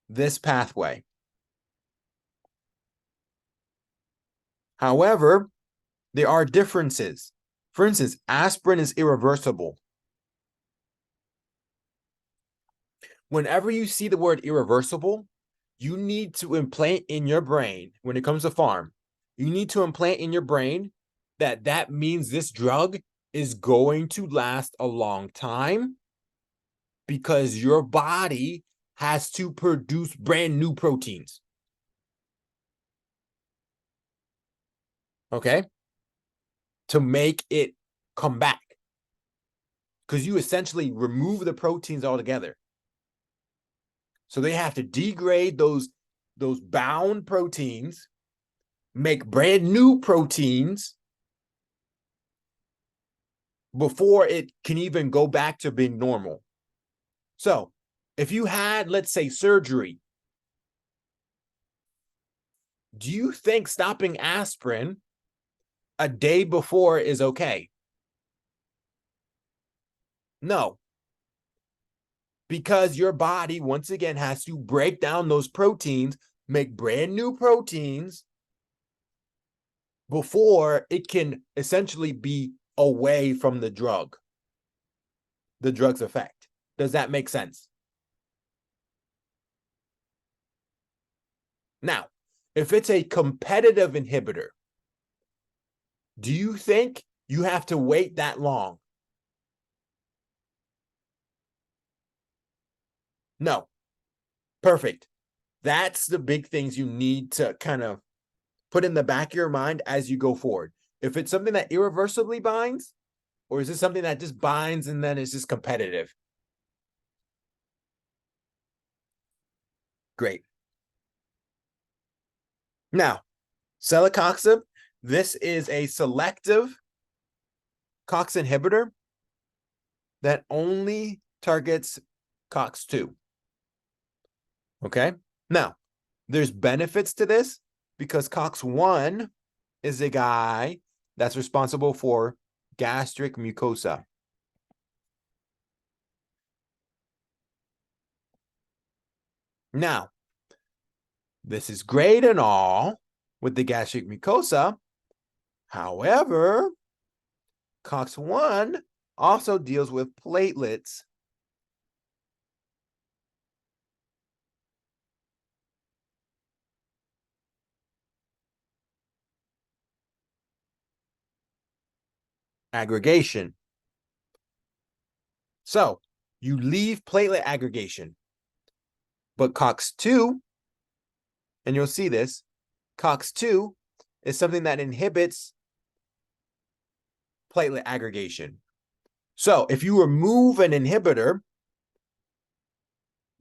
this pathway. However, there are differences. For instance, aspirin is irreversible. Whenever you see the word irreversible, you need to implant in your brain, when it comes to pharm, you need to implant in your brain that that means this drug is going to last a long time, because your body has to produce brand new proteins. Okay? To make it come back. Because you essentially remove the proteins altogether. So they have to degrade those bound proteins, make brand new proteins before it can even go back to being normal. So if you had, let's say, surgery, do you think stopping aspirin a day before is okay? No. Because your body, once again, has to break down those proteins, make brand new proteins before it can essentially be away from the drug's effect. Does that make sense? Now, if it's a competitive inhibitor, do you think you have to wait that long? No. Perfect. That's the big things you need to kind of put in the back of your mind as you go forward. If it's something that irreversibly binds, or is it something that just binds and then it's just competitive? Great. Now, celecoxib, this is a selective COX inhibitor that only targets COX-2. Okay? Now, there's benefits to this because COX-1 is a guy that's responsible for gastric mucosa. Now, this is great and all with the gastric mucosa. However, COX-1 also deals with platelets. Aggregation. So you leave platelet aggregation, but COX-2, and you'll see this, COX-2 is something that inhibits platelet aggregation. So if you remove an inhibitor,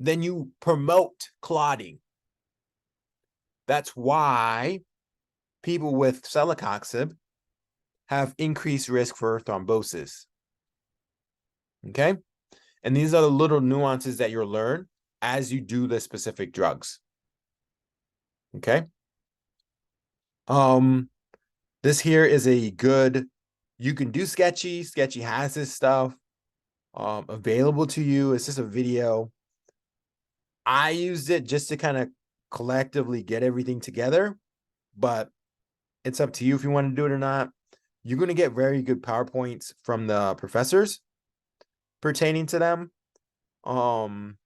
then you promote clotting. That's why people with celecoxib have increased risk for thrombosis. Okay? And these are the little nuances that you'll learn as you do the specific drugs. Okay? This here is a good, you can do Sketchy. Sketchy has this stuff available to you. It's just a video. I used it just to kind of collectively get everything together, but it's up to you if you want to do it or not. You're going to get very good PowerPoints from the professors pertaining to them. So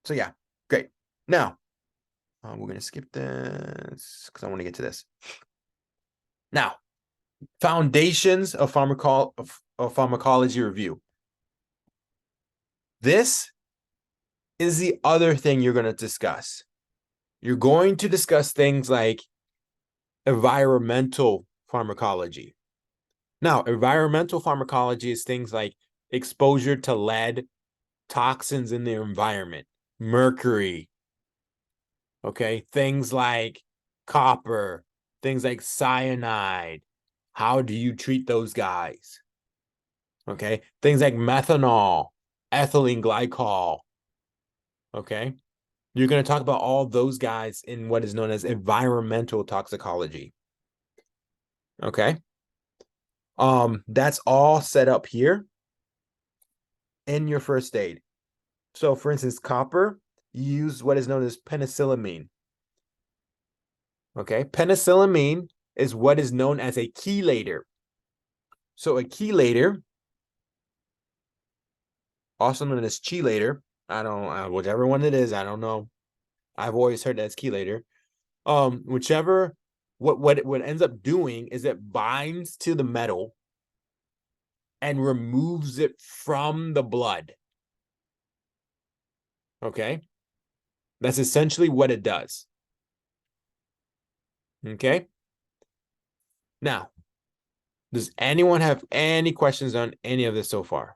yeah, great. Now, we're going to skip this because I want to get to this. Now, foundations of pharmacology review. This is the other thing you're going to discuss. You're going to discuss things like environmental pharmacology. Now, environmental pharmacology is things like exposure to lead, toxins in the environment, mercury, okay? Things like copper, things like cyanide. How do you treat those guys? Okay? Things like methanol, ethylene glycol, okay? You're going to talk about all those guys in what is known as environmental toxicology. Okay? That's all set up here in your first aid. So, for instance, copper, you use what is known as penicillamine. Okay, penicillamine is what is known as a chelator. So, a chelator, also known as chelator, I don't, whichever one it is, I don't know. I've always heard that's chelator. Whichever, what ends up doing is it binds to the metal and removes it from the blood. Okay, that's essentially what it does. Okay. Now, does anyone have any questions on any of this so far?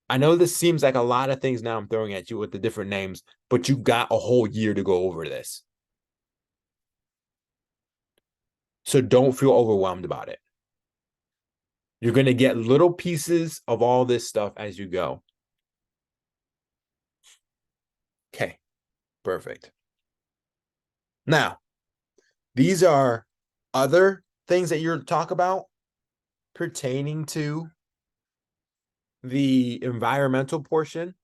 I know this seems like a lot of things now I'm throwing at you with the different names, but you got a whole year to go over this. So don't feel overwhelmed about it. You're going to get little pieces of all this stuff as you go. Okay, perfect. Now, these are other things that you're talk about pertaining to the environmental portion.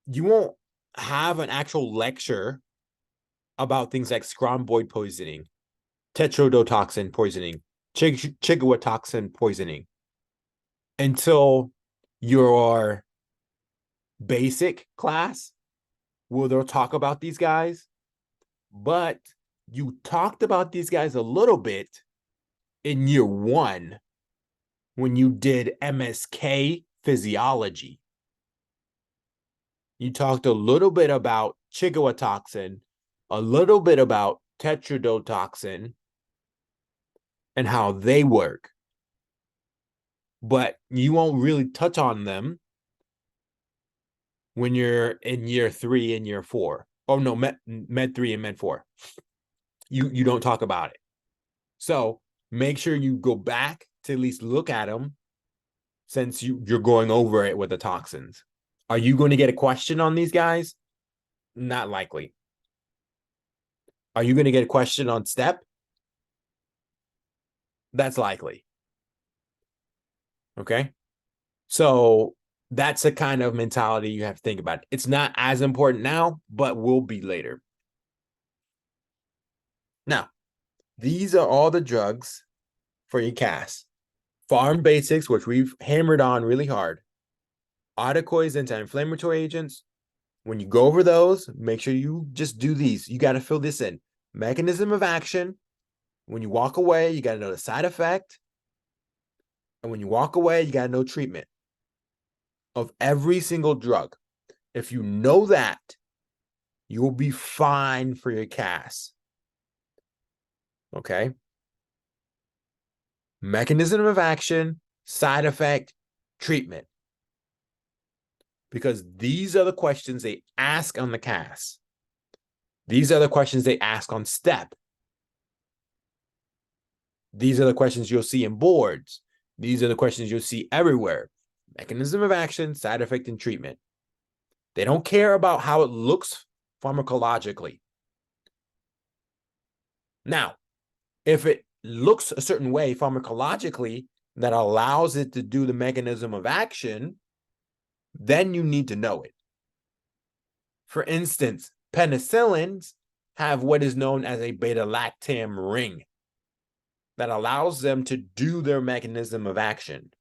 You won't have an actual lecture about things like scromboid poisoning, tetrodotoxin poisoning, Chigua toxin poisoning until your basic class where they'll talk about these guys. But you talked about these guys a little bit in year one when you did MSK physiology. You talked a little bit about Chigua toxin, a little bit about tetrodotoxin, and how they work. But you won't really touch on them when you're in year 3 and year 4. Oh no, med 3 and med 4. You don't talk about it. So make sure you go back to at least look at them since you're going over it with the toxins. Are you going to get a question on these guys? Not likely. Are you going to get a question on step? That's likely. Okay. So that's the kind of mentality you have to think about. It's not as important now, but will be later. Now, these are all the drugs for your CAS. Farm basics, which we've hammered on really hard. Autocoys, anti-inflammatory agents. When you go over those, make sure you just do these. You got to fill this in. Mechanism of action. When you walk away, you got to know the side effect. And when you walk away, you got to know treatment of every single drug. If you know that, you will be fine for your CAS. Okay? Mechanism of action, side effect, treatment. Because these are the questions they ask on the CAS. These are the questions they ask on STEP. These are the questions you'll see in boards. These are the questions you'll see everywhere. Mechanism of action, side effect, and treatment. They don't care about how it looks pharmacologically. Now, if it looks a certain way pharmacologically that allows it to do the mechanism of action, then you need to know it. For instance, penicillins have what is known as a beta-lactam ring that allows them to do their mechanism of action.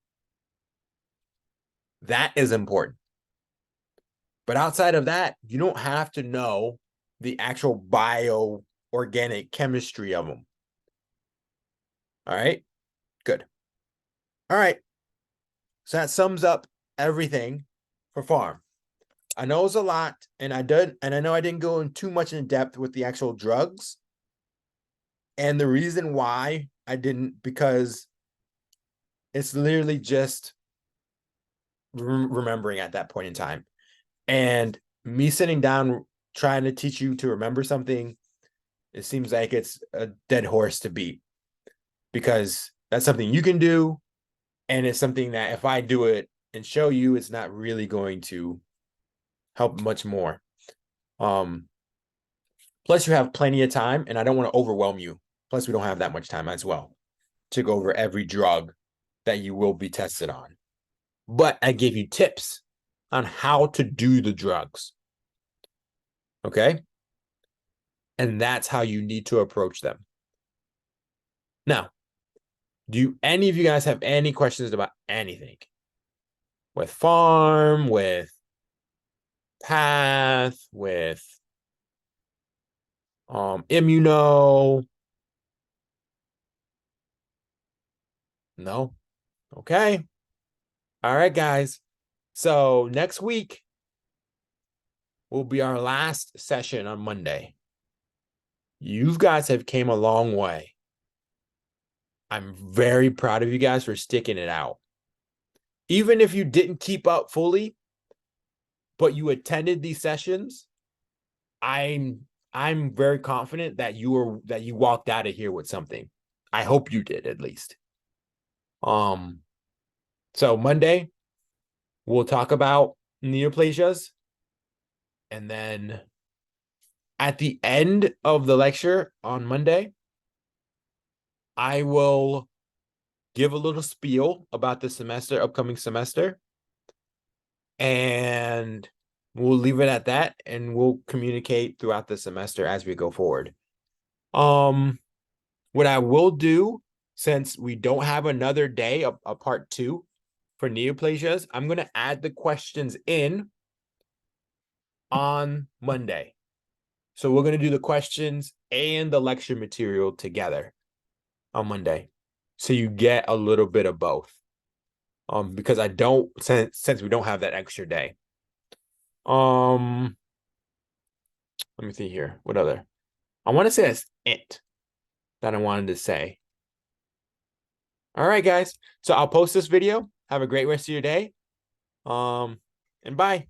That is important. But outside of that, you don't have to know the actual bioorganic chemistry of them. All right, good. All right, so that sums up everything for farm. I know it's a lot, and I know I didn't go in too much in depth with the actual drugs. And the reason why I didn't, because it's literally just remembering at that point in time. And me sitting down trying to teach you to remember something, it seems like it's a dead horse to beat, because that's something you can do, and it's something that if I do it and show you, it's not really going to help much more. Plus you have plenty of time, and I don't want to overwhelm you. Plus we don't have that much time as well to go over every drug that you will be tested on. But I gave you tips on how to do the drugs. Okay? And that's how you need to approach them. Now, do any of you guys have any questions about anything? With farm, with path, with immuno? No? Okay. All right, guys. So next week will be our last session on Monday. You guys have came a long way. I'm very proud of you guys for sticking it out. Even if you didn't keep up fully, but you attended these sessions, I'm very confident that you walked out of here with something. I hope you did, at least. So Monday we'll talk about neoplasias, and then at the end of the lecture on Monday, I will give a little spiel about the upcoming semester, and we'll leave it at that, and we'll communicate throughout the semester as we go forward. What I will do, since we don't have another day, a part 2 for neoplasias, I'm going to add the questions in on Monday. So we're going to do the questions and the lecture material together on Monday, so you get a little bit of both. Because I don't, since we don't have that extra day. Let me see here. What other? I want to say that's it that I wanted to say. All right, guys. So I'll post this video. Have a great rest of your day. And bye.